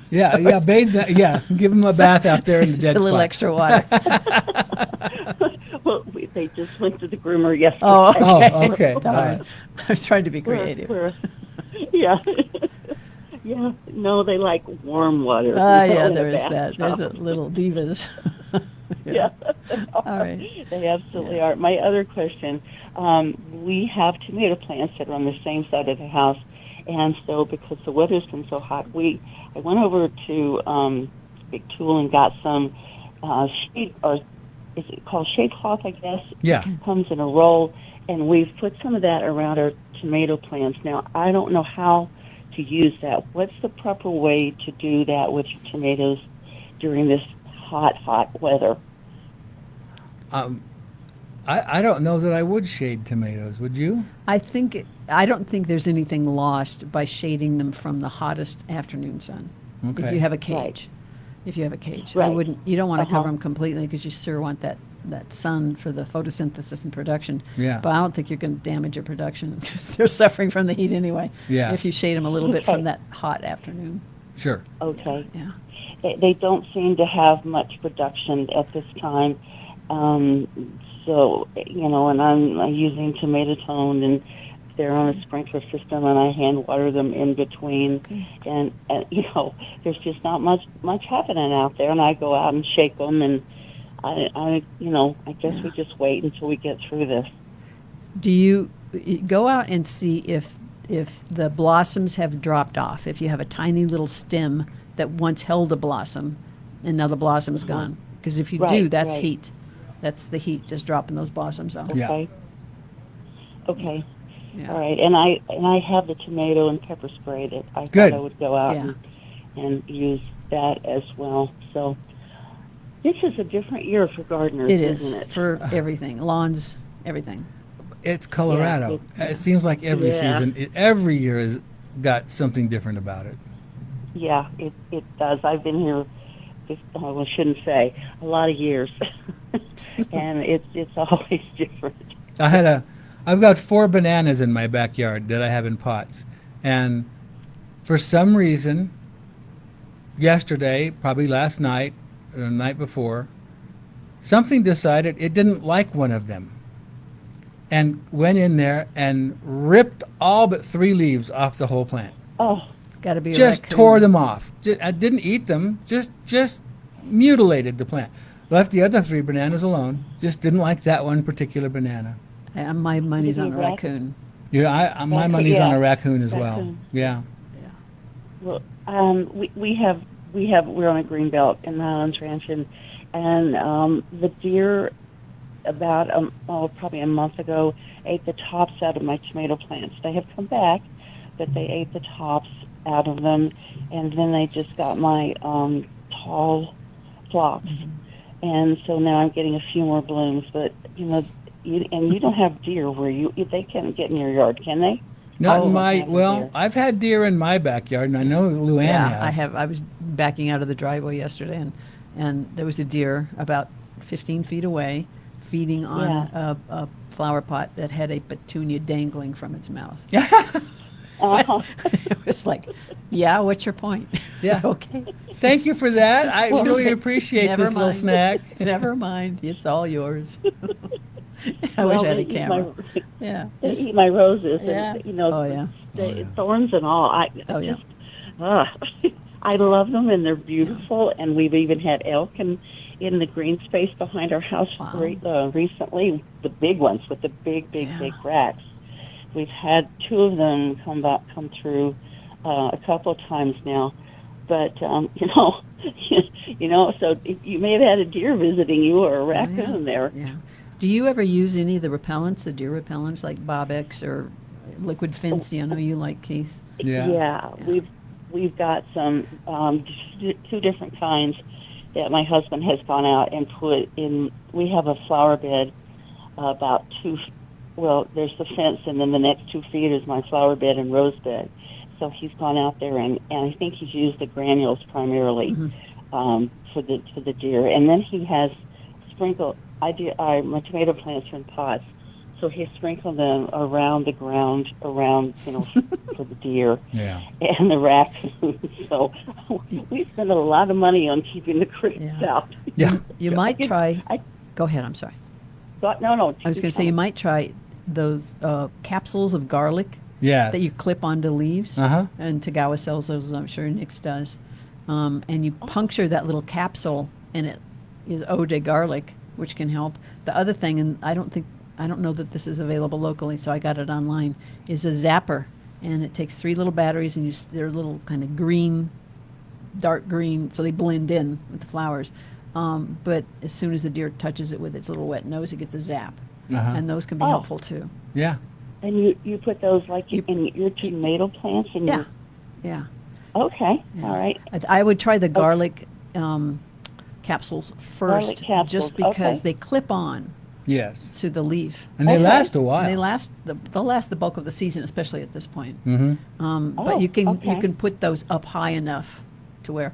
Yeah, bathe that. Yeah, give them a bath out there in the dead a little spot. extra water. Well, they just went to the groomer yesterday. Oh, okay. Oh, okay. Darn. All right. I was trying to be creative. Yeah. Yeah. No, they like warm water. Yeah, in there the is that. There's a bathtub. little divas. Yeah. All right. They absolutely are. My other question, we have tomato plants that are on the same side of the house, and so because the weather's been so hot, I went over to Big Tool and got some shade, or is it called shade cloth, I guess? Yeah. It comes in a roll, and we've put some of that around our tomato plants. Now, I don't know how to use that. What's the proper way to do that with your tomatoes during this hot weather? I don't know that I would shade tomatoes. Would you? I don't think there's anything lost by shading them from the hottest afternoon sun. If Okay. you have a cage. Right. If you have a cage. Right. You don't want to cover Uh-huh. them completely because you sure want that sun for the photosynthesis and production. Yeah. But I don't think you're going to damage your production because they're suffering from the heat anyway. Yeah. If you shade them a little bit Okay. from that hot afternoon. Sure. Okay. Yeah. They don't seem to have much production at this time. So, and I'm using tomato tone, and they're on a sprinkler system, and I hand water them in between. Okay. And there's just not much happening out there, and I go out and shake them, and I guess we just wait until we get through this. Do you go out and see if the blossoms have dropped off? If you have a tiny little stem that once held a blossom and now the blossom's gone? Because if you do, Right, that's right. heat. That's the heat just dropping those blossoms off. Yeah. Okay. Okay. Yeah. All right. And I have the tomato and pepper spray that I Good. thought I would go out Yeah. and use that as well. So this is a different year for gardeners, It is isn't it? for everything, lawns, everything. It's Colorado. It seems like every Yeah. season, every year has got something different about it. Yeah, it does. I've been here, I shouldn't say, a lot of years. And it's always different. I've got 4 bananas in my backyard that I have in pots. And for some reason, yesterday, probably last night, or the night before, something decided it didn't like one of them. And went in there and ripped all but 3 leaves off the whole plant. Oh, Got to be a Just raccoon. tore them off. I didn't eat them, just mutilated the plant. Left the other 3 bananas alone. Just didn't like that one particular banana. My money's Did on you a rack- raccoon. Yeah, my Raccoon, money's on yeah. a raccoon as well. Raccoon. Yeah. well, we're on a green belt in the Highlands Ranch, and the deer about probably a month ago ate the tops out of my tomato plants. They have come back, but they ate the tops out of them, and then they just got my tall phlox. and so now I'm getting a few more blooms. But you don't have deer where they can't get in your yard, can they? Not in my, I've had deer in my backyard, and I know Luan has. I have. I was backing out of the driveway yesterday, and there was a deer about 15 feet away feeding on a flower pot that had a petunia dangling from its mouth. It was like, what's your point? Yeah. Okay. Thank you for that. I really appreciate this little snack. Never mind. It's all yours. I wish I had a camera. They eat my roses, Yeah. and Oh, thorns and all. I love them, and they're beautiful. And we've even had elk in the green space behind our house recently. The big ones with the big racks. We've had 2 of them come through a couple of times now. But so you may have had a deer visiting you or a raccoon there. Yeah. Do you ever use any of the repellents, the deer repellents, like Bob-X or Liquid Fincy? I know you like, Keith. Yeah. We've got some 2 different kinds that my husband has gone out and put in. We have a flower bed about 2. Well, there's the fence, and then the next 2 feet is my flower bed and rose bed. So he's gone out there, and I think he's used the granules primarily for the deer, and then he has sprinkled. My tomato plants are in pots, so he sprinkled them around the ground, for the deer and the raccoons. So we spend a lot of money on keeping the critters out. Yeah. You might try. Go ahead. I'm sorry. No. I was going to say you might try those capsules of garlic. Yes. That you clip onto leaves. Uh-huh. And Tagawa sells those. I'm sure Nick's does. And you puncture that little capsule, and it is eau de garlic, which can help. The other thing, and I don't know that this is available locally, so I got it online, is a zapper, and it takes 3 little batteries, and they're little kind of green, dark green, so they blend in with the flowers. But as soon as the deer touches it with its little wet nose, it gets a zap, and those can be helpful too. Yeah. And you put those in your tomato plants? Yeah. Okay. Yeah. All right. I would try the garlic capsules first, Garlic capsules, just because they clip on to the leaf. And they last a while. And they'll last the bulk of the season, especially at this point. Mm-hmm. But you can put those up high enough to where,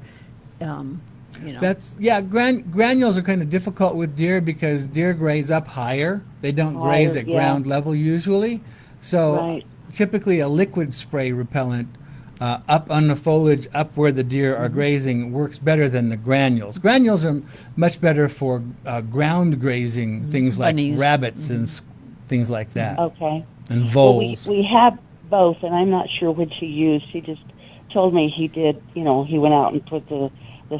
That's granules are kind of difficult with deer because deer graze up higher. They don't graze at ground level usually. So typically a liquid spray repellent up on the foliage, up where the deer are grazing, works better than the granules. Granules are much better for ground grazing, things like Bunnies. rabbits and things like that. Okay. And voles. Well, we have both, and I'm not sure which he used. He just told me he did, he went out and put the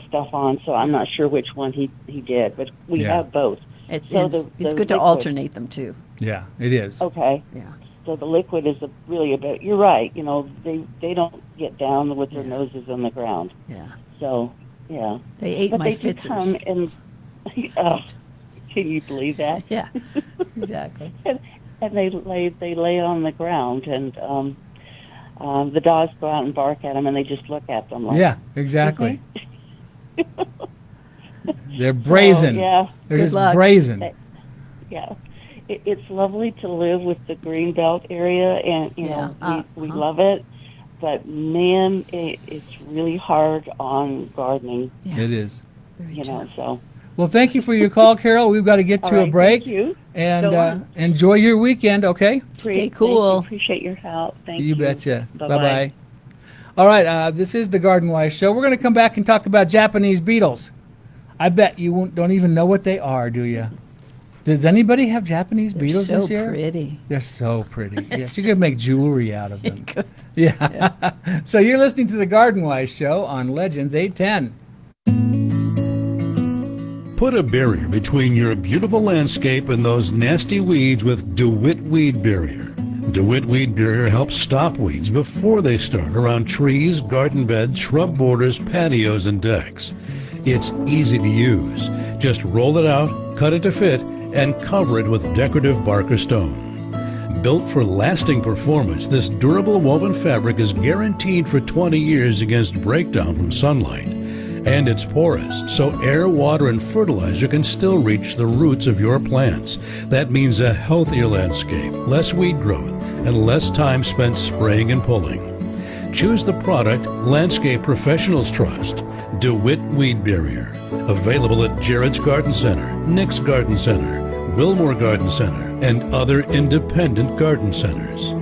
stuff on, so I'm not sure which one he did, but we have both. It's the good to liquid. alternate them too. Yeah, it is. Okay. Yeah. So the liquid is really a bit. You're right. They don't get down with their noses on the ground. Yeah. So yeah. They ate but my they do fitzers. come and. Can you believe that? Yeah. Exactly. and they lay on the ground, and the dogs go out and bark at them, and they just look at them. Like, yeah, exactly. They're brazen. Yeah. They're Good just luck. brazen. Yeah. It's lovely to live with the green belt area, and we love it. But man, it's really hard on gardening. Yeah. It is. Very true. So. Well, thank you for your call, Carol. We've got to get to a break. Thank you. And enjoy your weekend, okay? Stay cool. Appreciate your help. Thank you. You betcha. Bye-bye. Bye-bye. All right, this is the Garden Wise Show. We're going to come back and talk about Japanese beetles. I bet you don't even know what they are, do you? Does anybody have Japanese beetles so this year? Pretty. They're so pretty. Yeah, you could make jewelry out of them. Yeah. So you're listening to the Garden Wise Show on Legends 810. Put a barrier between your beautiful landscape and those nasty weeds with DeWitt Weed Barrier. DeWitt Weed Barrier helps stop weeds before they start around trees, garden beds, shrub borders, patios, and decks. It's easy to use. Just roll it out, cut it to fit, and cover it with decorative bark or stone. Built for lasting performance, this durable woven fabric is guaranteed for 20 years against breakdown from sunlight. And it's porous, so air, water, and fertilizer can still reach the roots of your plants. That means a healthier landscape, less weed growth, and less time spent spraying and pulling. Choose the product landscape professionals trust. DeWitt Weed Barrier. Available at Jared's Garden Center, Nick's Garden Center, Wilmore Garden Center, and other independent garden centers.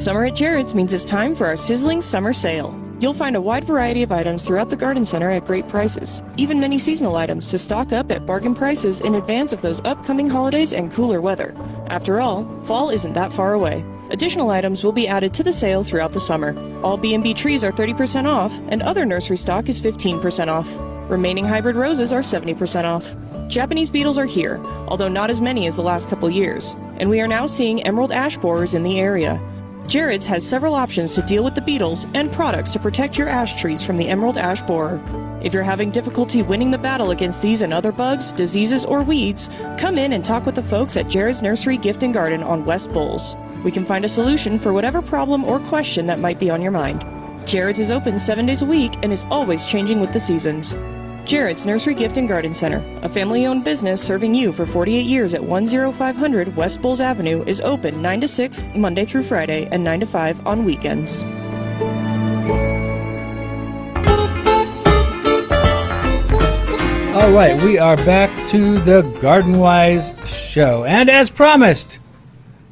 Summer at Jared's means it's time for our sizzling summer sale. You'll find a wide variety of items throughout the garden center at great prices, even many seasonal items to stock up at bargain prices in advance of those upcoming holidays and cooler weather. After all, fall isn't that far away. Additional items will be added to the sale throughout the summer. All B&B trees are 30% off, and other nursery stock is 15% off. Remaining hybrid roses are 70% off. Japanese beetles are here, although not as many as the last couple years, and we are now seeing emerald ash borers in the area. Jared's has several options to deal with the beetles and products to protect your ash trees from the emerald ash borer. If you're having difficulty winning the battle against these and other bugs, diseases, or weeds, come in and talk with the folks at Jared's Nursery Gift and Garden on West Bulls. We can find a solution for whatever problem or question that might be on your mind. Jared's is open 7 days a week and is always changing with the seasons. Jared's Nursery Gift and Garden Center, a family-owned business serving you for 48 years at 10500 West Bulls Avenue, is open 9 to 6 Monday through Friday and 9 to 5 on weekends. All right, we are back to the Garden Wise show. And as promised,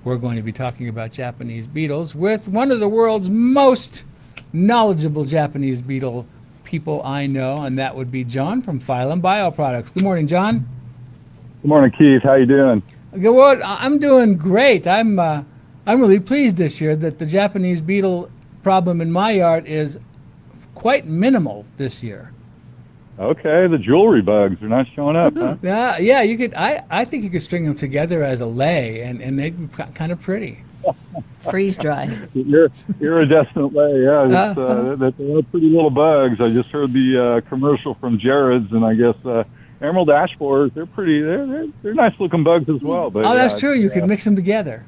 we're going to be talking about Japanese beetles with one of the world's most knowledgeable Japanese beetle people I know, and that would be John from Phylum Bioproducts. Good morning, John. Good morning, Keith. How you doing? Well, I'm doing great. I'm really pleased this year that the Japanese beetle problem in my yard is quite minimal this year. Okay, the jewelry bugs are not showing up, huh? Yeah, you could. I think you could string them together as a lay, and they'd be kind of pretty. Freeze dry. Iridescent lay, yeah. They're pretty little bugs. I just heard the commercial from Jared's, and I guess emerald ash borers. They're pretty. They're nice looking bugs as well. But that's true. You could mix them together.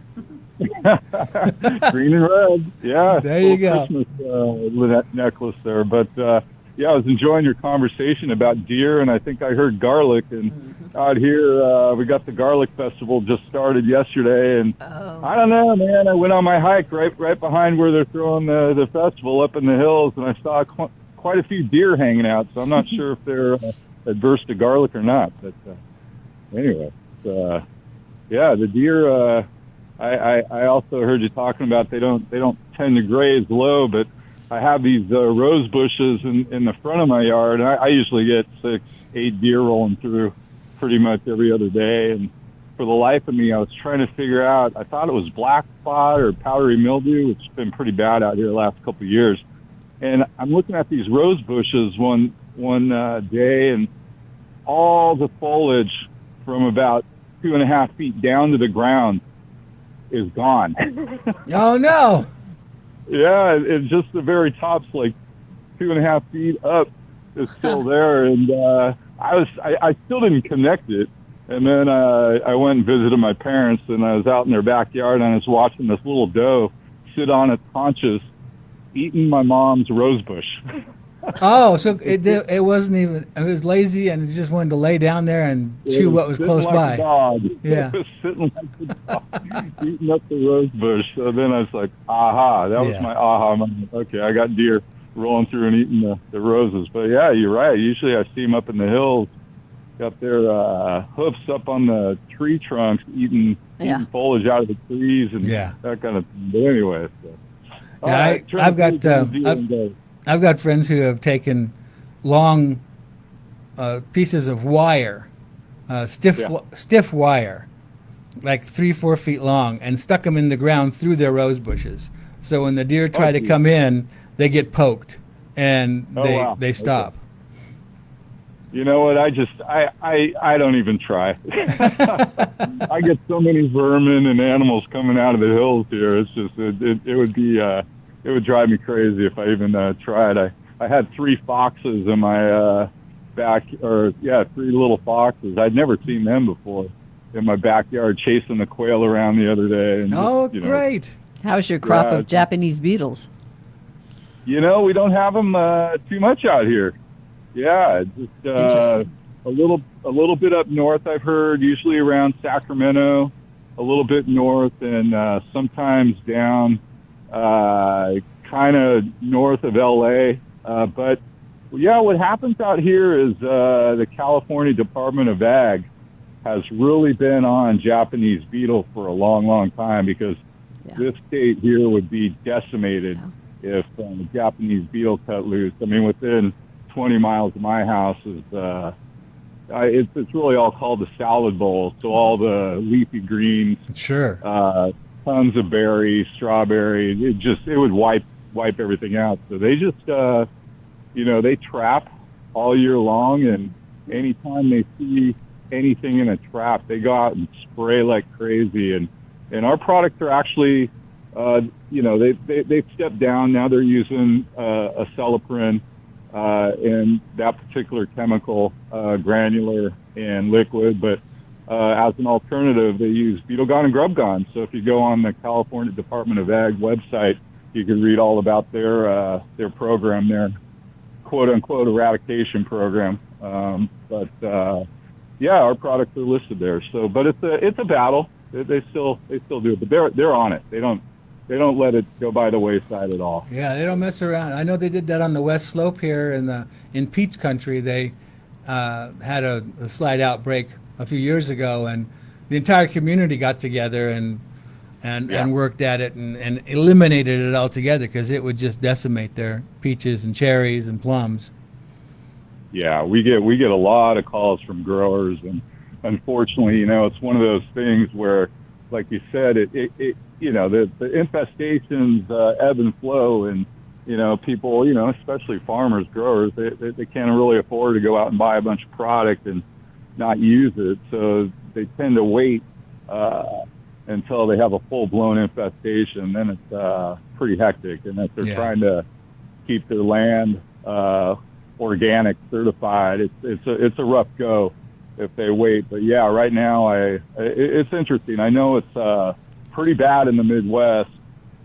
Green and red. Yeah. There you go. Christmas necklace there, but. Yeah, I was enjoying your conversation about deer, and I think I heard garlic. And out here, we got the garlic festival just started yesterday, and I don't know, man. I went on my hike right behind where they're throwing the festival up in the hills, and I saw quite a few deer hanging out. So I'm not sure if they're adverse to garlic or not. But anyway, yeah, the deer. I also heard you talking about they don't tend to graze low, but I have these rose bushes in the front of my yard, and I usually get 6-8 deer rolling through pretty much every other day. And for the life of me, I was trying to figure out, I thought it was black spot or powdery mildew, which has been pretty bad out here the last couple of years. And I'm looking at these rose bushes one day, and all the foliage from about 2.5 feet down to the ground is gone. Oh, no. Yeah, it's just the very top's like 2.5 feet up is still there, and I still didn't connect it. And then I went and visited my parents, and I was out in their backyard, and I was watching this little doe sit on its haunches, eating my mom's rose bush. Oh, so it wasn't even. It was lazy, and it just wanted to lay down there and chew what was close by. A dog. Yeah, it was sitting like a dog, eating up the rose bush. So then I was like, aha! That was my aha moment. Okay, I got deer rolling through and eating the roses. But yeah, you're right. Usually I see them up in the hills, got their hoofs up on the tree trunks, eating foliage out of the trees and that kind of thing. But anyway, I've got friends who have taken long pieces of wire, stiff wire, like 3-4 feet long, and stuck them in the ground through their rose bushes. So when the deer try to come in, they get poked and they stop. Okay. You know what? I don't even try. I get so many vermin and animals coming out of the hills here. It's just it would be. It would drive me crazy if I even tried. I had 3 foxes in my 3 little foxes. I'd never seen them before in my backyard chasing the quail around the other day. And great. How's your crop of Japanese beetles? We don't have them too much out here. Yeah, just a little bit up north. I've heard, usually around Sacramento, a little bit north, and sometimes down kind of north of LA. But yeah, what happens out here is the California Department of Ag has really been on Japanese beetle for a long, long time, because this state here would be decimated if the Japanese beetle cut loose. I mean, within 20 miles of my house is it's really all called the salad bowl. So all the leafy greens, tons of berries, strawberries. It would wipe everything out. So they just they trap all year long, and anytime they see anything in a trap, they go out and spray like crazy. And our products are actually, they've stepped down. Now they're using acetylprin and that particular chemical, granular and liquid. But as an alternative, they use Beetle Gone and Grub Gone. So if you go on the California Department of Ag website, you can read all about their program, their quote unquote eradication program. Yeah, our products are listed there. So, but it's a battle. They still do it, but they're on it. They don't let it go by the wayside at all. Yeah, they don't mess around. I know they did that on the West Slope here in Peach Country. They had a slight outbreak a few years ago, and the entire community got together and worked at it and eliminated it altogether, because it would just decimate their peaches and cherries and plums. Yeah, we get a lot of calls from growers, and unfortunately, it's one of those things where, like you said, the infestations ebb and flow, and people, especially farmers, growers, they can't really afford to go out and buy a bunch of product and not use it, so they tend to wait until they have a full-blown infestation. Then it's pretty hectic, and if they're trying to keep their land organic certified, it's a rough go if they wait. But yeah, right now it's interesting. I know it's pretty bad in the Midwest,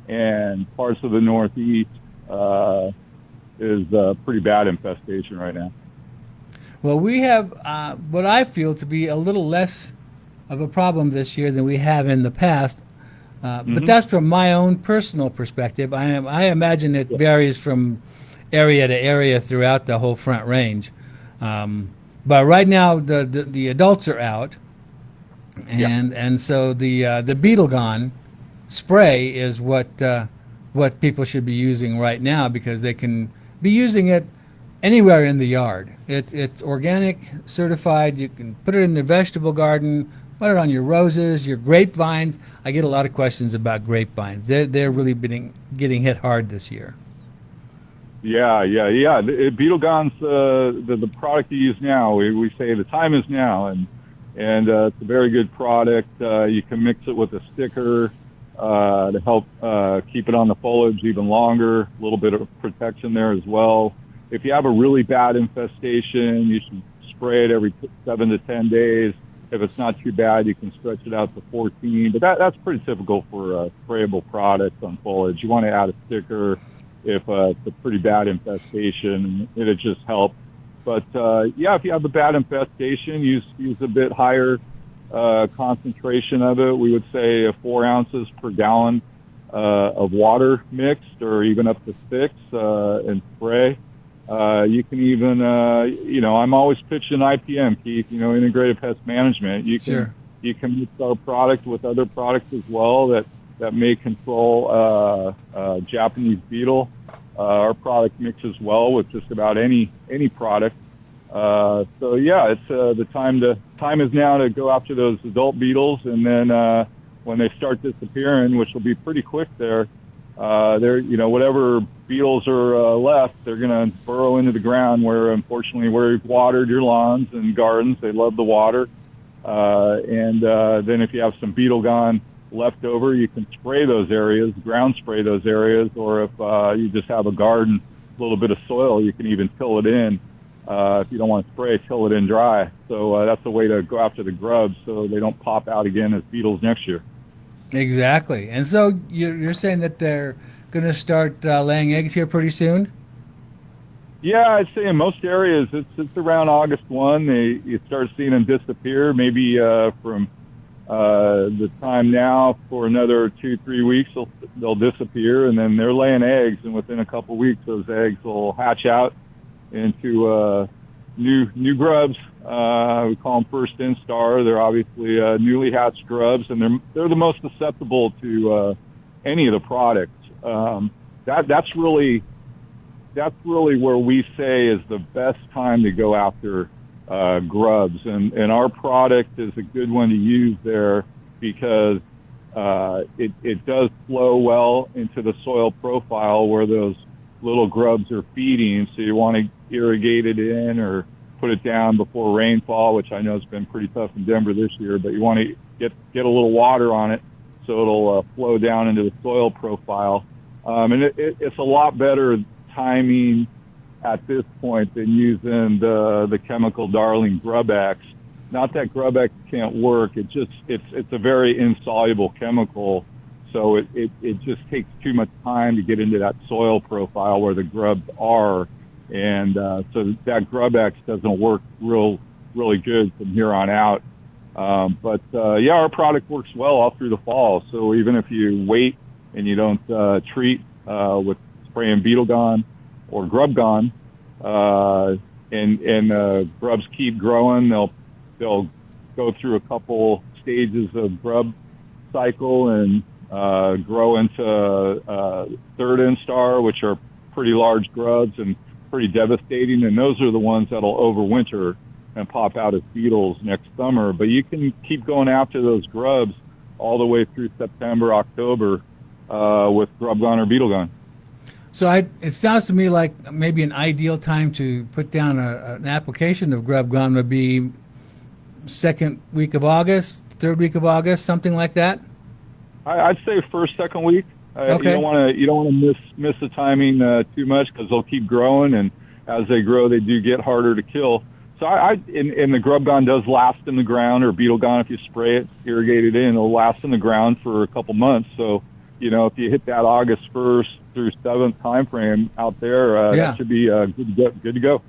and parts of the Northeast is pretty bad infestation right now. Well, we have what I feel to be a little less of a problem this year than we have in the past, but that's from my own personal perspective. I imagine it varies from area to area throughout the whole Front Range. But right now the adults are out, and so the Beetle Gone spray is what people should be using right now, because they can be using it anywhere in the yard. It's organic certified. You can put it in the vegetable garden, put it on your roses, your grapevines. I get a lot of questions about grapevines. They're really getting hit hard this year. Yeah. Beetle Gone's the product you use now. We say the time is now, and it's a very good product. You can mix it with a sticker to help keep it on the foliage even longer. A little bit of protection there as well. If you have a really bad infestation, you should spray it every 7 to 10 days. If it's not too bad, you can stretch it out to 14. But that's pretty typical for sprayable products on foliage. You want to add a sticker if it's a pretty bad infestation. It'll just help. But if you have a bad infestation, use a bit higher concentration of it. We would say 4 ounces per gallon of water mixed, or even up to 6, and spray. You can even, I'm always pitching IPM, Keith, integrated pest management. You can mix our product with other products as well that may control Japanese beetle. Our product mixes well with just about any product. It's the time is now to go after those adult beetles, and then when they start disappearing, which will be pretty quick there, whatever beetles are left, they're going to burrow into the ground where you've watered your lawns and gardens. They love the water. Then if you have some Beetle Gone left over, you can spray those areas, ground spray those areas, or if you just have a garden, a little bit of soil, you can even till it in. If you don't want to spray, till it in dry. So that's a way to go after the grubs so they don't pop out again as beetles next year. Exactly. And so you're saying that going to start laying eggs here pretty soon? Yeah, I'd say in most areas it's around August 1. You start seeing them disappear. Maybe from the time now for another 2-3 weeks they'll disappear, and then they're laying eggs, and within a couple weeks those eggs will hatch out into new grubs. We call them first instar. They're obviously newly hatched grubs, and they're the most susceptible to any of the products. That's really where we say is the best time to go after grubs, and our product is a good one to use there because it does flow well into the soil profile where those little grubs are feeding. So you want to irrigate it in or put it down before rainfall, which I know has been pretty tough in Denver this year, but you want to get a little water on it so it'll flow down into the soil profile. And it's a lot better timing at this point than using the chemical darling Grub-X. Not that Grub-X can't work, it's a very insoluble chemical, so it just takes too much time to get into that soil profile where the grubs are, and so that Grub-X doesn't work really good from here on out. But our product works well all through the fall, so even if you wait and you don't treat with spraying Beetle Gone or Grub Gone, and grubs keep growing, they'll go through a couple stages of grub cycle and grow into third instar, which are pretty large grubs and pretty devastating, and those are the ones that'll overwinter and pop out as beetles next summer. But you can keep going after those grubs all the way through September, October with Grub Gone or Beetle Gone. So it sounds to me like maybe an ideal time to put down an application of Grub Gone would be second week of August, third week of August, something like that. I'd say first, second week. Okay. You don't want to miss the timing too much because they'll keep growing, and as they grow, they do get harder to kill. So and the Grub Gone does last in the ground, or Beetle Gone if you spray it, irrigate it in, it'll last in the ground for a couple months. So if you hit that August 1st through 7th time frame out there, that should be good to go.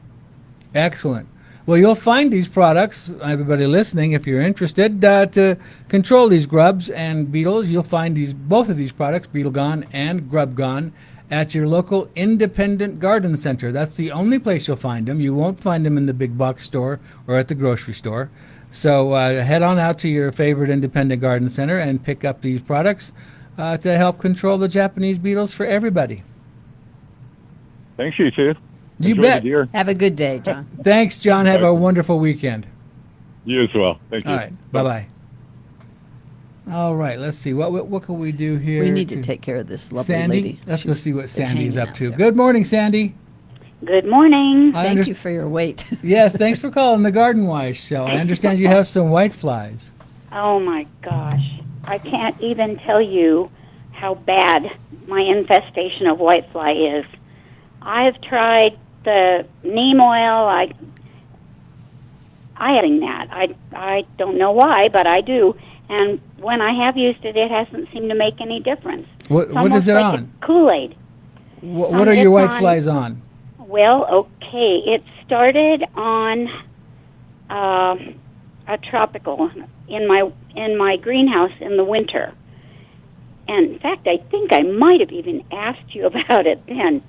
Excellent. Well, you'll find these products, everybody listening, if you're interested, to control these grubs and beetles. You'll find both of these products, Beetle Gone and Grub Gone, at your local independent garden center. That's the only place you'll find them. You won't find them in the big box store or at the grocery store. So head on out to your favorite independent garden center and pick up these products to help control the Japanese beetles for everybody. Thanks, you too. You Enjoy bet. the deer. Have a good day, John. Thanks, John. Have a wonderful weekend. You as well. Thank you. All right. Bye-bye. All right. Let's see. What can we do here? We need to take care of this lovely Sandy? lady. Let's go see what Sandy's hanging up out to. there. Good morning, Sandy. Good morning. Thank you for your wait. Yes, thanks for calling the Garden Wise Show. I understand you have some white flies. Oh my gosh. I can't even tell you how bad my infestation of whitefly is. I've tried the neem oil. I having that. I don't know why, but I do. And when I have used it, it hasn't seemed to make any difference. What is it like on? Kool-Aid. What are your white flies on? Well, okay. It started on a tropical in my greenhouse in the winter. And in fact, I think I might have even asked you about it then.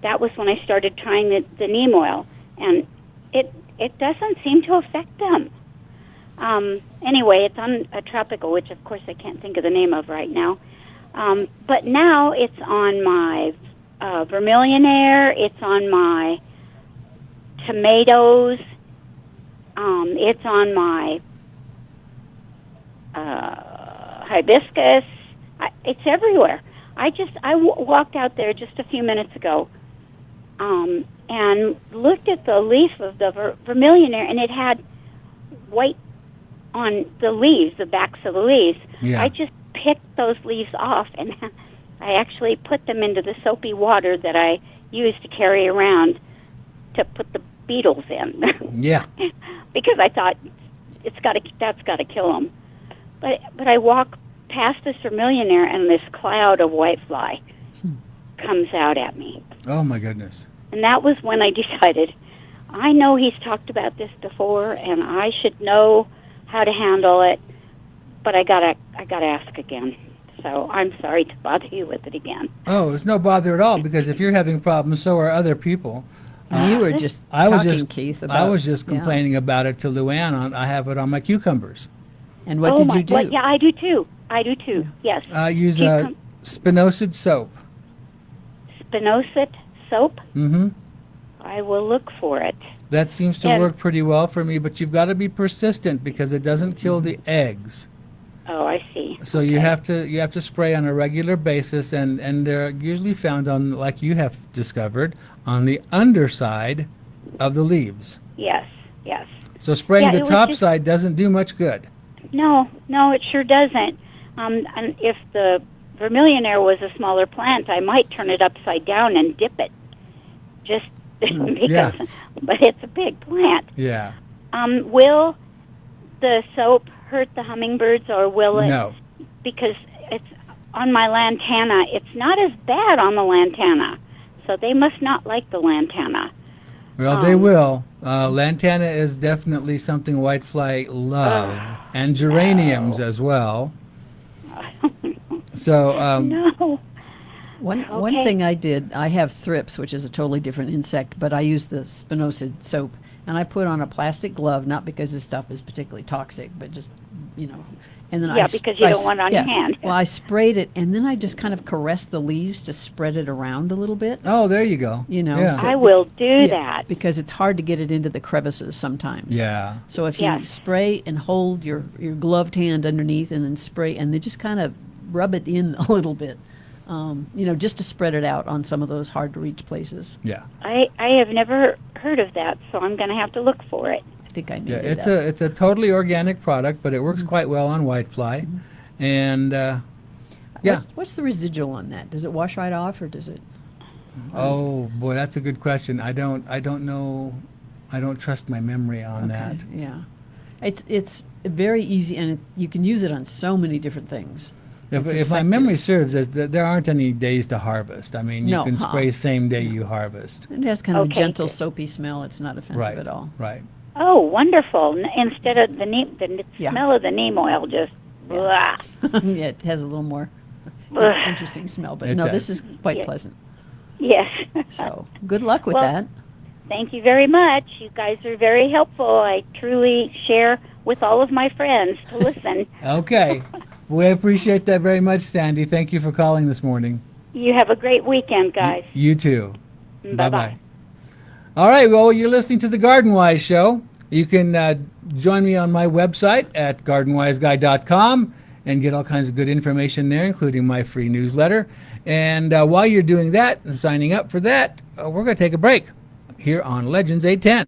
That was when I started trying the neem oil, and it doesn't seem to affect them. Anyway, it's on a tropical, which of course I can't think of the name of right now. But now it's on my vermillionaire, it's on my tomatoes, it's on my hibiscus. It's everywhere. I walked out there just a few minutes ago and looked at the leaf of the vermillionaire, and it had white on the leaves, the backs of the leaves. Yeah. I just picked those leaves off, and I actually put them into the soapy water that I use to carry around to put the beetles in. Yeah. Because I thought that's got to kill them. But I walk past this vermillionaire and this cloud of whitefly. comes out at me. Oh, my goodness. And that was when I decided, I know he's talked about this before, and I should know how to handle it, but I gotta ask again. So I'm sorry to bother you with it again. Oh, it's no bother at all, because if you're having problems, so are other people. You were just Keith, about... I was just complaining about it to Luan. I have it on my cucumbers. And what did you do? Well, yeah, I do too. Yes. I use a spinosad soap. Spinosad soap? Mm-hmm. I will look for it. That seems to work pretty well for me, but you've got to be persistent because it doesn't kill the eggs. Oh, I see. So you have to spray on a regular basis, and they're usually found on, like you have discovered, on the underside of the leaves. Yes. So spraying the top side doesn't do much good. No, it sure doesn't. And if the Vermillionaire was a smaller plant, I might turn it upside down and dip it. Just because, but it's a big plant. Yeah. Will the soap hurt the hummingbirds, or will it? No. Because it's on my lantana. It's not as bad on the lantana, so they must not like the lantana. Well, they will. Lantana is definitely something whitefly love, and geraniums as well. So no. One thing I did, I have thrips, which is a totally different insect, but I use the spinosad soap, and I put on a plastic glove, not because this stuff is particularly toxic, but just, and then because you don't want it on your hand. Well, I sprayed it, and then I just kind of caressed the leaves to spread it around a little bit. Oh, there you go. I will do that. Because it's hard to get it into the crevices sometimes. Yeah. So if you spray and hold your gloved hand underneath and then spray, and then just kind of rub it in a little bit, just to spread it out on some of those hard to reach places. Yeah. I have never heard of that, so I'm going to have to look for it. I think I need it's a totally organic product, but it works quite well on whitefly. And what's the residual on that? Does it wash right off, or does it? Oh boy, that's a good question. I don't know. I don't trust my memory on that. Yeah, it's very easy, and you can use it on so many different things. If my memory serves, there aren't any days to harvest. I mean, you can spray same day you harvest. It has kind of a gentle, soapy smell. It's not offensive at all. Right. Oh, wonderful! Instead of the smell of the neem oil, just blah. It has a little more interesting smell, but this is quite pleasant. Yes. So good luck with that. Thank you very much. You guys are very helpful. I truly share with all of my friends to listen. Okay. We appreciate that very much, Sandy. Thank you for calling this morning. You have a great weekend, guys. You too. Bye-bye. All right, well, you're listening to the Garden Wise Show. You can join me on my website at gardenwiseguy.com and get all kinds of good information there, including my free newsletter. And while you're doing that and signing up for that, we're going to take a break here on Legends 810.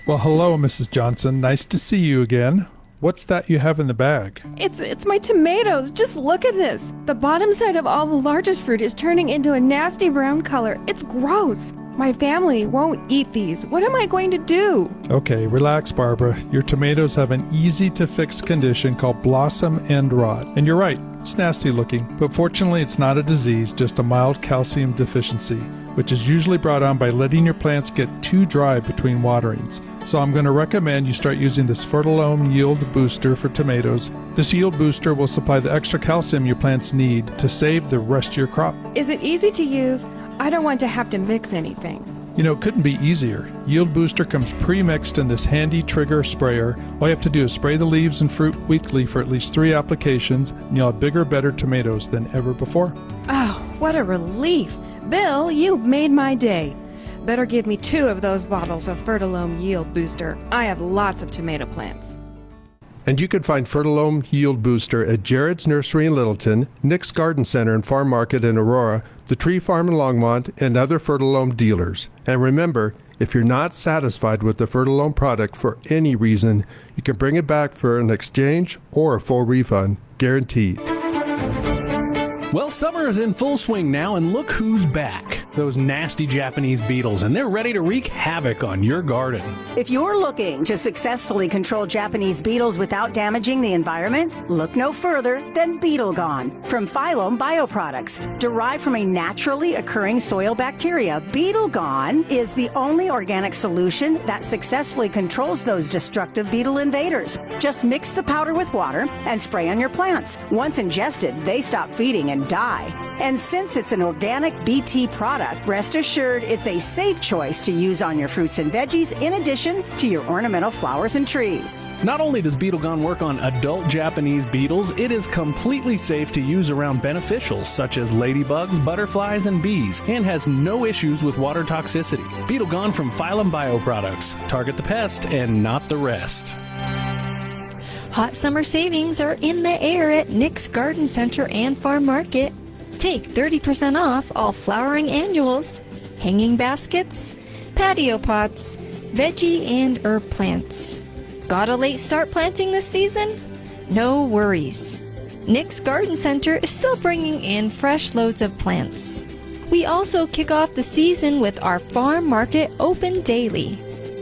Well, hello, Mrs. Johnson. Nice to see you again. What's that you have in the bag? It's my tomatoes. Just look at this. The bottom side of all the largest fruit is turning into a nasty brown color. It's gross. My family won't eat these. What am I going to do? Okay, relax, Barbara. Your tomatoes have an easy-to-fix condition called blossom end rot. And you're right, it's nasty looking. But fortunately, it's not a disease, just a mild calcium deficiency, which is usually brought on by letting your plants get too dry between waterings. So I'm going to recommend you start using this Fertilome Yield Booster for tomatoes. This yield booster will supply the extra calcium your plants need to save the rest of your crop. Is it easy to use? I don't want to have to mix anything. It couldn't be easier. Yield Booster comes pre-mixed in this handy trigger sprayer. All you have to do is spray the leaves and fruit weekly for at least 3 applications, and you'll have bigger, better tomatoes than ever before. Oh, what a relief. Bill, you've made my day. Better give me 2 of those bottles of Fertilome Yield Booster. I have lots of tomato plants. And you can find Fertilome Yield Booster at Jared's Nursery in Littleton, Nick's Garden Center and Farm Market in Aurora, the Tree Farm in Longmont, and other Fertilome dealers. And remember, if you're not satisfied with the Fertilome product for any reason, you can bring it back for an exchange or a full refund, guaranteed. Well, summer is in full swing now, and look who's back. those nasty Japanese beetles, and they're ready to wreak havoc on your garden. If you're looking to successfully control Japanese beetles without damaging the environment, look no further than Beetle Gone. From Phylum Bioproducts, derived from a naturally occurring soil bacteria, Beetle Gone is the only organic solution that successfully controls those destructive beetle invaders. Just mix the powder with water and spray on your plants. Once ingested, they stop feeding and die. And since it's an organic BT product, rest assured it's a safe choice to use on your fruits and veggies in addition to your ornamental flowers and trees. Not only does Beetle Gone work on adult Japanese beetles, it is completely safe to use around beneficials such as ladybugs, butterflies, and bees, and has no issues with water toxicity. Beetle Gone from Phylum Bioproducts. Target the pest and not the rest. Hot summer savings are in the air at Nick's Garden Center and Farm Market. Take 30% off all flowering annuals, hanging baskets, patio pots, veggie and herb plants. Got a late start planting this season? No worries. Nick's Garden Center is still bringing in fresh loads of plants. We also kick off the season with our farm market open daily.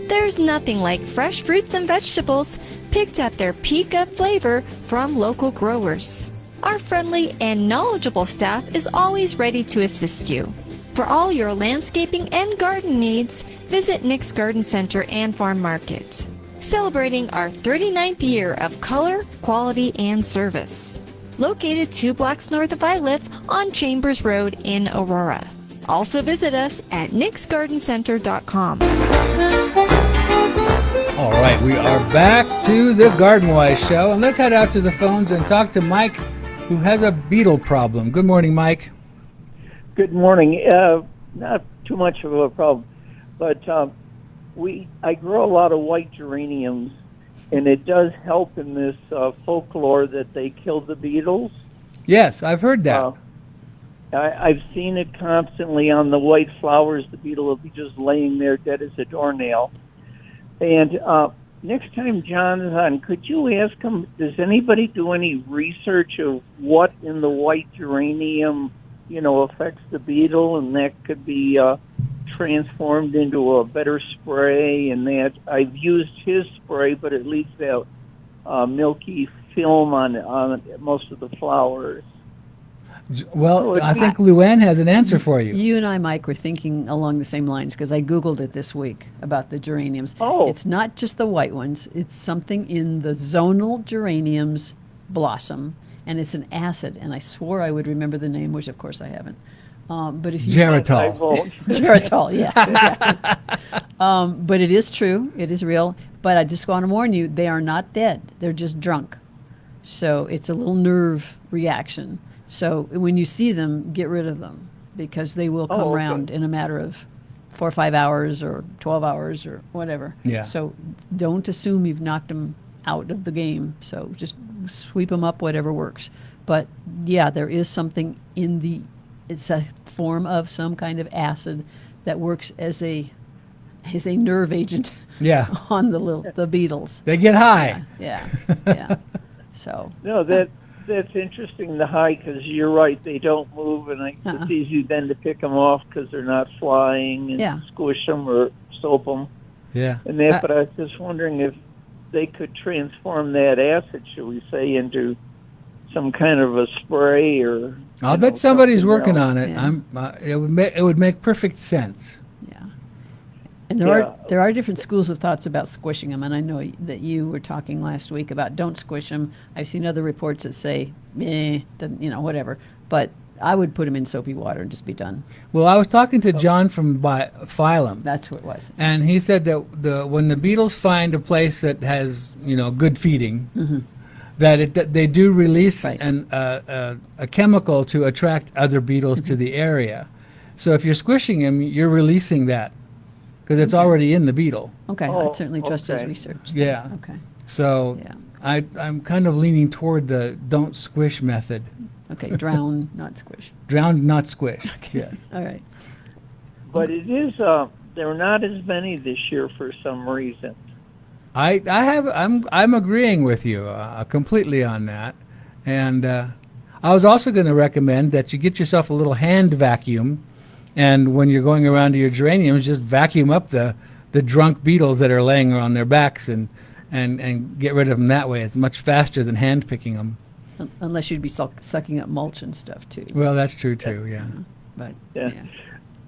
There's nothing like fresh fruits and vegetables picked at their peak of flavor from local growers. Our friendly and knowledgeable staff is always ready to assist you. For all your landscaping and garden needs, visit Nick's Garden Center and Farm Market, celebrating our 39th year of color, quality, and service. Located 2 blocks north of Iliff on Chambers Road in Aurora. Also visit us at nicksgardencenter.com. All right, we are back to the Garden Wise Show, and let's head out to the phones and talk to Mike, who has a beetle problem. Good morning, Mike. Good morning. Not too much of a problem, but I grow a lot of white geraniums, and it does help in this folklore that they kill the beetles. Yes, I've heard that. I've seen it constantly on the white flowers. The beetle will be just laying there dead as a doornail. And next time John is on, could you ask him, does anybody do any research of what in the white geranium, affects the beetle, and that could be transformed into a better spray? And that I've used his spray, but it leaves that milky film on most of the flowers. Well, I think Luan has an answer for you. You and I, Mike, were thinking along the same lines because I Googled it this week about the geraniums. Oh. It's not just the white ones. It's something in the zonal geraniums blossom, and it's an acid. And I swore I would remember the name, which of course I haven't. But if you Geritol. Geritol, yes. Exactly. But it is true. It is real. But I just want to warn you, they are not dead. They're just drunk. So it's a little nerve reaction. So when you see them, get rid of them because they will come around in a matter of 4 or 5 hours or 12 hours or whatever. Yeah. So don't assume you've knocked them out of the game. So just sweep them up, whatever works. But yeah, there is something it's a form of some kind of acid that works as a nerve agent. Yeah. On the beetles. They get high. Yeah. Yeah. So. No, that's interesting, the high, because you're right, they don't move, and it's easy then to pick them off because they're not flying and squish them or soap them. Yeah. And that, but I was just wondering if they could transform that acid, shall we say, into some kind of a spray or. I'll bet somebody's working else. on it. Yeah. It would make perfect sense. And there are different schools of thoughts about squishing them, and I know that you were talking last week about don't squish them. I've seen other reports that say, whatever. But I would put them in soapy water and just be done. Well, I was talking to John from Phylum. That's what it was. And he said that when the beetles find a place that has good feeding, that they do release a chemical to attract other beetles to the area. So if you're squishing them, you're releasing that. Because it's already in the beetle. Okay, I'd certainly trust his research. Yeah. Okay. So I'm kind of leaning toward the don't squish method. Okay, drown, not squish. Drown, not squish. Okay. Yes. All right. But it is, there are not as many this year for some reason. I'm agreeing with you completely on that. And I was also going to recommend that you get yourself a little hand vacuum And when you're going around to your geraniums, just vacuum up the drunk beetles that are laying on their backs and get rid of them that way. It's much faster than hand picking them. Unless you'd be sucking up mulch and stuff too. Well, that's true too. Yeah. But Yeah.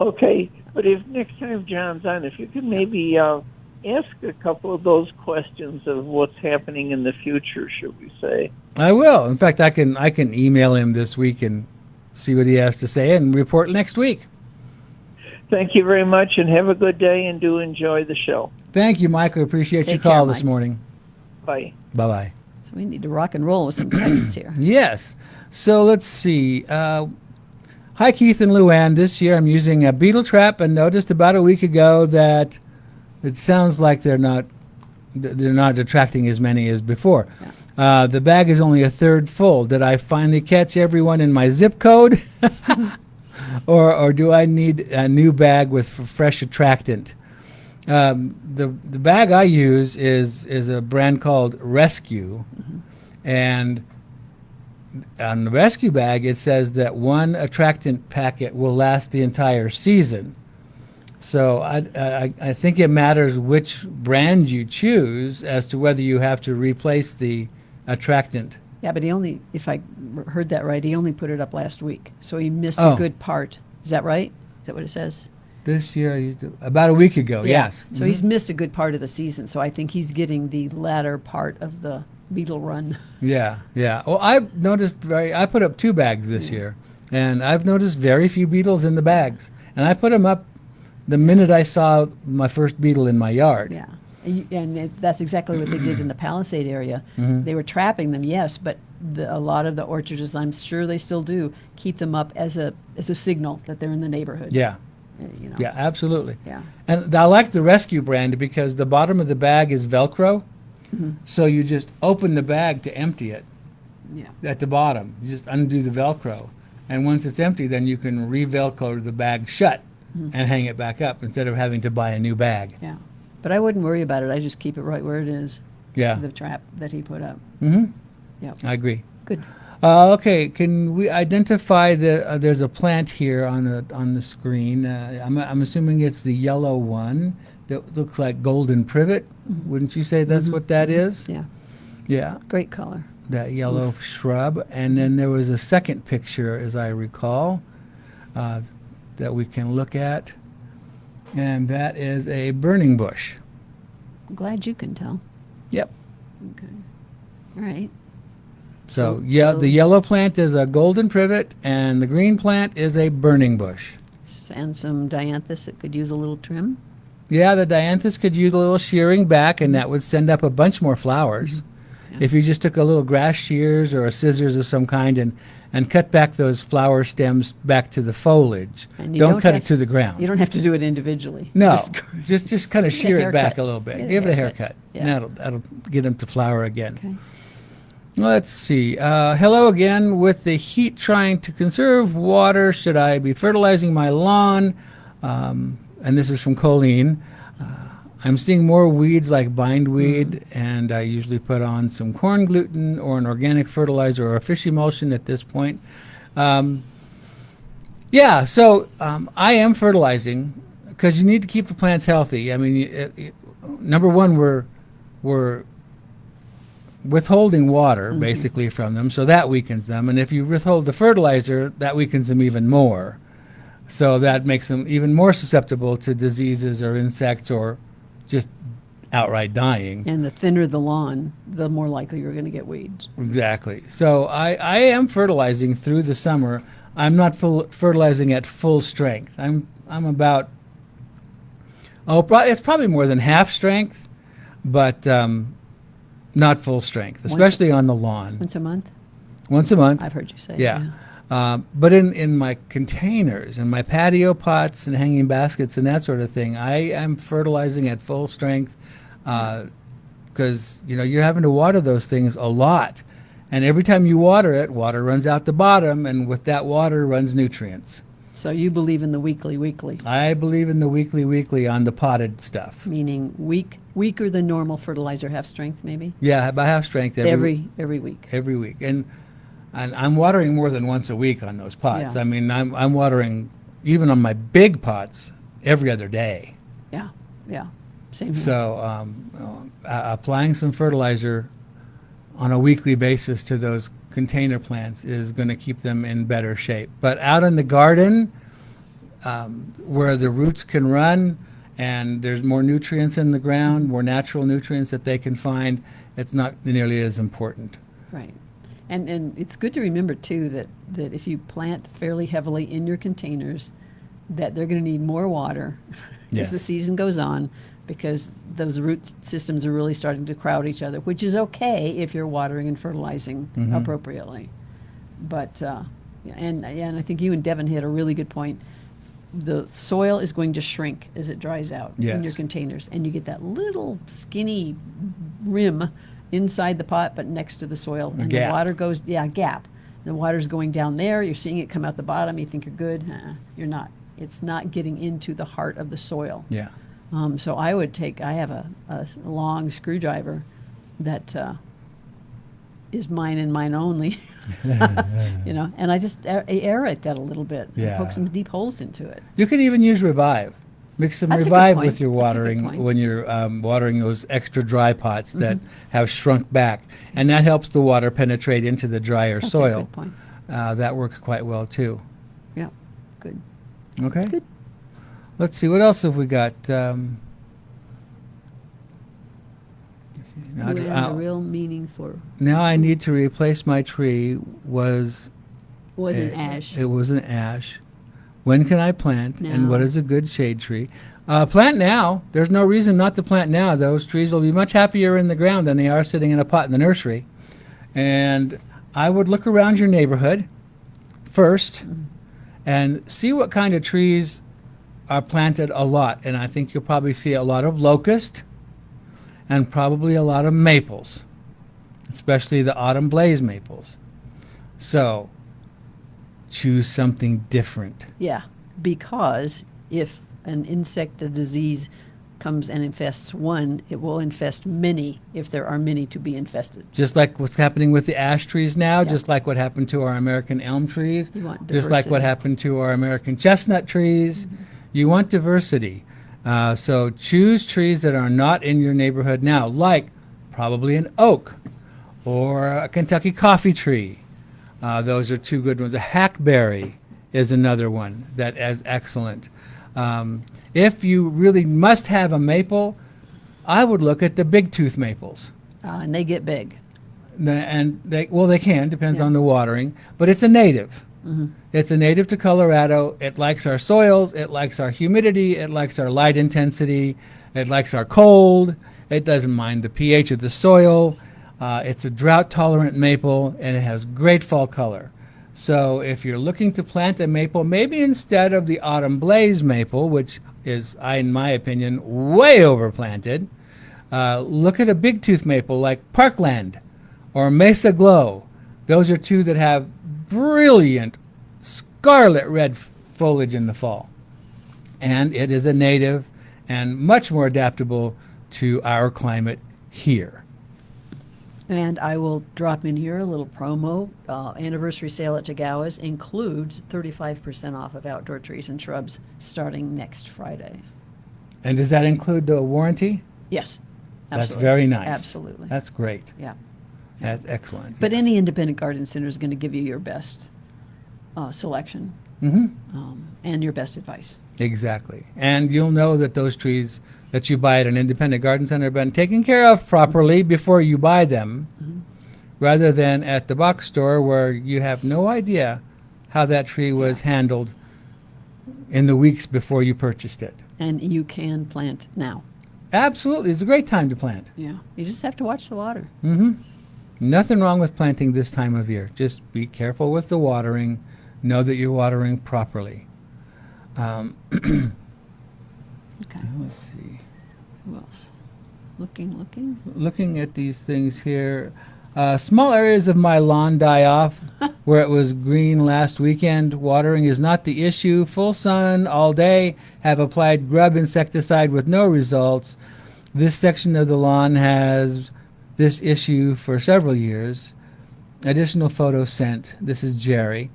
Okay, but if next time John's on, if you could maybe ask a couple of those questions of what's happening in the future, should we say? I will. In fact, I can email him this week and see what he has to say and report next week. Thank you very much, and have a good day, and do enjoy the show. Thank you, Mike. I appreciate your Take care, call this Mike. morning. Bye. Bye-bye. So we need to rock and roll with some texts here. Yes. So let's see. Hi, Keith and Luan. This year I'm using a beetle trap and noticed about a week ago that it sounds like they're not attracting as many as before. The bag is only a third full. Did I finally catch everyone in my zip code? or do I need a new bag with fresh attractant? The bag I use is a brand called Rescue, and on the Rescue bag it says that one attractant packet will last the entire season. So I think it matters which brand you choose as to whether you have to replace the attractant. Yeah, but if I heard that right, he only put it up last week. So he missed Oh. a good part. Is that right? Is that what it says? This year, I used it about a week ago, yes. So he's missed a good part of the season. So I think he's getting the latter part of the beetle run. Yeah. Well, I've noticed I put up 2 bags this year, and I've noticed very few beetles in the bags. And I put them up the minute I saw my first beetle in my yard. Yeah. And that's exactly what they did in the Palisade area. Mhm. They were trapping them, yes, but a lot of the orchards, as I'm sure they still do, keep them up as a signal that they're in the neighborhood. Yeah. You know. Yeah, absolutely. Yeah. And I like the Rescue brand because the bottom of the bag is Velcro. Mhm. So you just open the bag to empty it. Yeah. At the bottom. You just undo the Velcro. And once it's empty, then you can re-Velcro the bag shut Mhm. and hang it back up instead of having to buy a new bag. Yeah. But I wouldn't worry about it. I just keep it right where it is. Yeah. The trap that he put up. Mm-hmm. Yeah. I agree. Good. Okay, can we identify there's a plant here on the screen. I'm assuming it's the yellow one that looks like golden privet. Wouldn't you say that's what that is? Yeah. Yeah. Great color. That yellow shrub. And then there was a second picture, as I recall, that we can look at. And that is a burning bush. I'm glad you can tell. Yep. Okay. All right. So, the yellow plant is a golden privet, and the green plant is a burning bush. And some dianthus that could use a little trim. Yeah, the dianthus could use a little shearing back, and that would send up a bunch more flowers. If you just took a little grass shears or a scissors of some kind and cut back those flower stems back to the foliage. And you Don't cut have it to the ground. You don't have to do it individually. No, just kind of Give it a shear it back haircut. a little bit. Give it a Give it a haircut. haircut. Yeah. And that'll get them to flower again. Okay. Let's see. Hello again. With the heat trying to conserve water, should I be fertilizing my lawn? And this is from Colleen. I'm seeing more weeds like bindweed, and I usually put on some corn gluten or an organic fertilizer or a fish emulsion at this point. I am fertilizing because you need to keep the plants healthy. I mean, number one, we're withholding water basically from them, so that weakens them. And if you withhold the fertilizer, that weakens them even more. So that makes them even more susceptible to diseases or insects or just outright dying. And the thinner the lawn, the more likely you're going to get weeds. Exactly. So I am fertilizing through the summer. I'm not fertilizing at full strength. I'm about it's probably more than half strength, but not full strength, especially on the lawn. Once a month? Once a month. I've heard you say. Yeah. But in my containers, in my patio pots and hanging baskets and that sort of thing, I am fertilizing at full strength because, you're having to water those things a lot. And every time you water it, water runs out the bottom, and with that water runs nutrients. So you believe in the weekly? I believe in the weekly on the potted stuff. Meaning weaker than normal fertilizer, half strength maybe? Yeah, by half strength every week. Every week. And I'm watering more than once a week on those pots. Yeah. I mean, I'm watering even on my big pots, every other day. Yeah, yeah. Same here. So applying some fertilizer on a weekly basis to those container plants is going to keep them in better shape. But out in the garden, where the roots can run and there's more nutrients in the ground, more natural nutrients that they can find, it's not nearly as important. Right. And it's good to remember, too, that if you plant fairly heavily in your containers, that they're going to need more water Yes. as the season goes on, because those root systems are really starting to crowd each other, which is okay if you're watering and fertilizing appropriately. But, and I think you and Devin hit a really good point. The soil is going to shrink as it dries out in Yes. your containers, and you get that little skinny rim inside the pot, but next to the soil. And gap. the water goes, gap. The water's going down there. You're seeing it come out the bottom. You think you're good. You're not. It's not getting into the heart of the soil. Yeah. So I have a long screwdriver that is mine and mine only, and I just aerate that a little bit, and Yeah. poke some deep holes into it. You can even use Revive. Mix some That's a good Revive point. with your That's a good watering point. when you're watering those extra dry pots that have shrunk back. And that helps the water penetrate into the drier That's a soil. good point. That works quite well, too. Yeah, good. Okay. Good. Let's see, what else have we got? Luan, the real meaning for Now I need to replace my tree was an ash. It was an ash. When can I plant? And what Now. is a good shade tree? Plant now. There's no reason not to plant now. Those trees will be much happier in the ground than they are sitting in a pot in the nursery. And I would look around your neighborhood first and see what kind of trees are planted a lot. And I think you'll probably see a lot of locust and probably a lot of maples, especially the autumn blaze maples. So choose something different. Yeah, because if an insect, a disease, comes and infests one, it will infest many if there are many to be infested. Just like what's happening with the ash trees now, just like what happened to our American elm trees, You want just like what diversity. happened to our American chestnut trees. You want diversity. So choose trees that are not in your neighborhood now, like probably an oak or a Kentucky coffee tree. Those are two good ones. A hackberry is another one that is excellent. If you really must have a maple, I would look at the big tooth maples. And they get big. They can, depends on the watering, but it's a native. It's a native to Colorado. It likes our soils. It likes our humidity. It likes our light intensity. It likes our cold. It doesn't mind the pH of the soil. It's a drought-tolerant maple, and it has great fall color. So if you're looking to plant a maple, maybe instead of the autumn blaze maple, which is, in my opinion, way overplanted, look at a big tooth maple like Parkland or Mesa Glow. Those are two that have brilliant scarlet red foliage in the fall. And it is a native and much more adaptable to our climate here. And I will drop in here a little promo. Anniversary sale at Tagawa's includes 35% off of outdoor trees and shrubs starting next Friday. And does that include the warranty? Yes. That's absolutely. very nice. Absolutely. That's great. Yeah. That's excellent. But any independent garden center is going to give you your best selection and your best advice. Exactly. And you'll know that those trees that you buy at an independent garden center have been taken care of properly before you buy them, rather than at the box store where you have no idea how that tree was handled in the weeks before you purchased it. And you can plant now. Absolutely. It's a great time to plant. Yeah. You just have to watch the water. Nothing wrong with planting this time of year. Just be careful with the watering. Know that you're watering properly. Okay. Let's see. Who else? Looking. Looking at these things here, small areas of my lawn die off where it was green last weekend. Watering is not the issue. Full sun all day. Have applied grub insecticide with no results. This section of the lawn has this issue for several years. Additional photos sent. This is Jerry.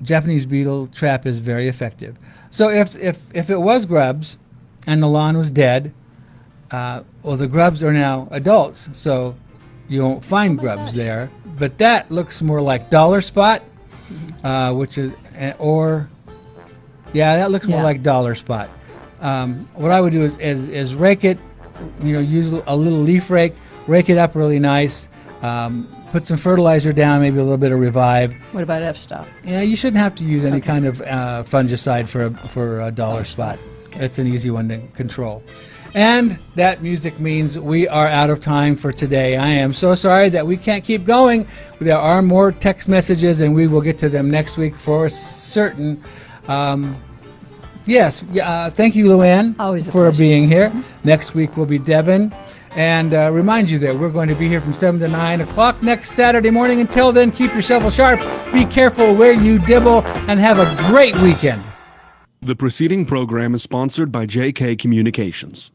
Japanese beetle trap is very effective. So if it was grubs and the lawn was dead, well, the grubs are now adults, so you won't find grubs there. But that looks more like dollar spot, which is, that looks more like dollar spot. What I would do is rake it, use a little leaf rake it up really nice, put some fertilizer down, maybe a little bit of Revive. What about f-stop? Yeah, you shouldn't have to use any kind of fungicide for a dollar spot. It's an easy one to control. And that music means we are out of time for today. I am so sorry that we can't keep going. There are more text messages, and we will get to them next week for certain. Yes, thank you, Luan, for being here. Next week will be Devin. And remind you that we're going to be here from 7 to 9 o'clock next Saturday morning. Until then, keep your shovel sharp, be careful where you dibble, and have a great weekend. The preceding program is sponsored by JK Communications.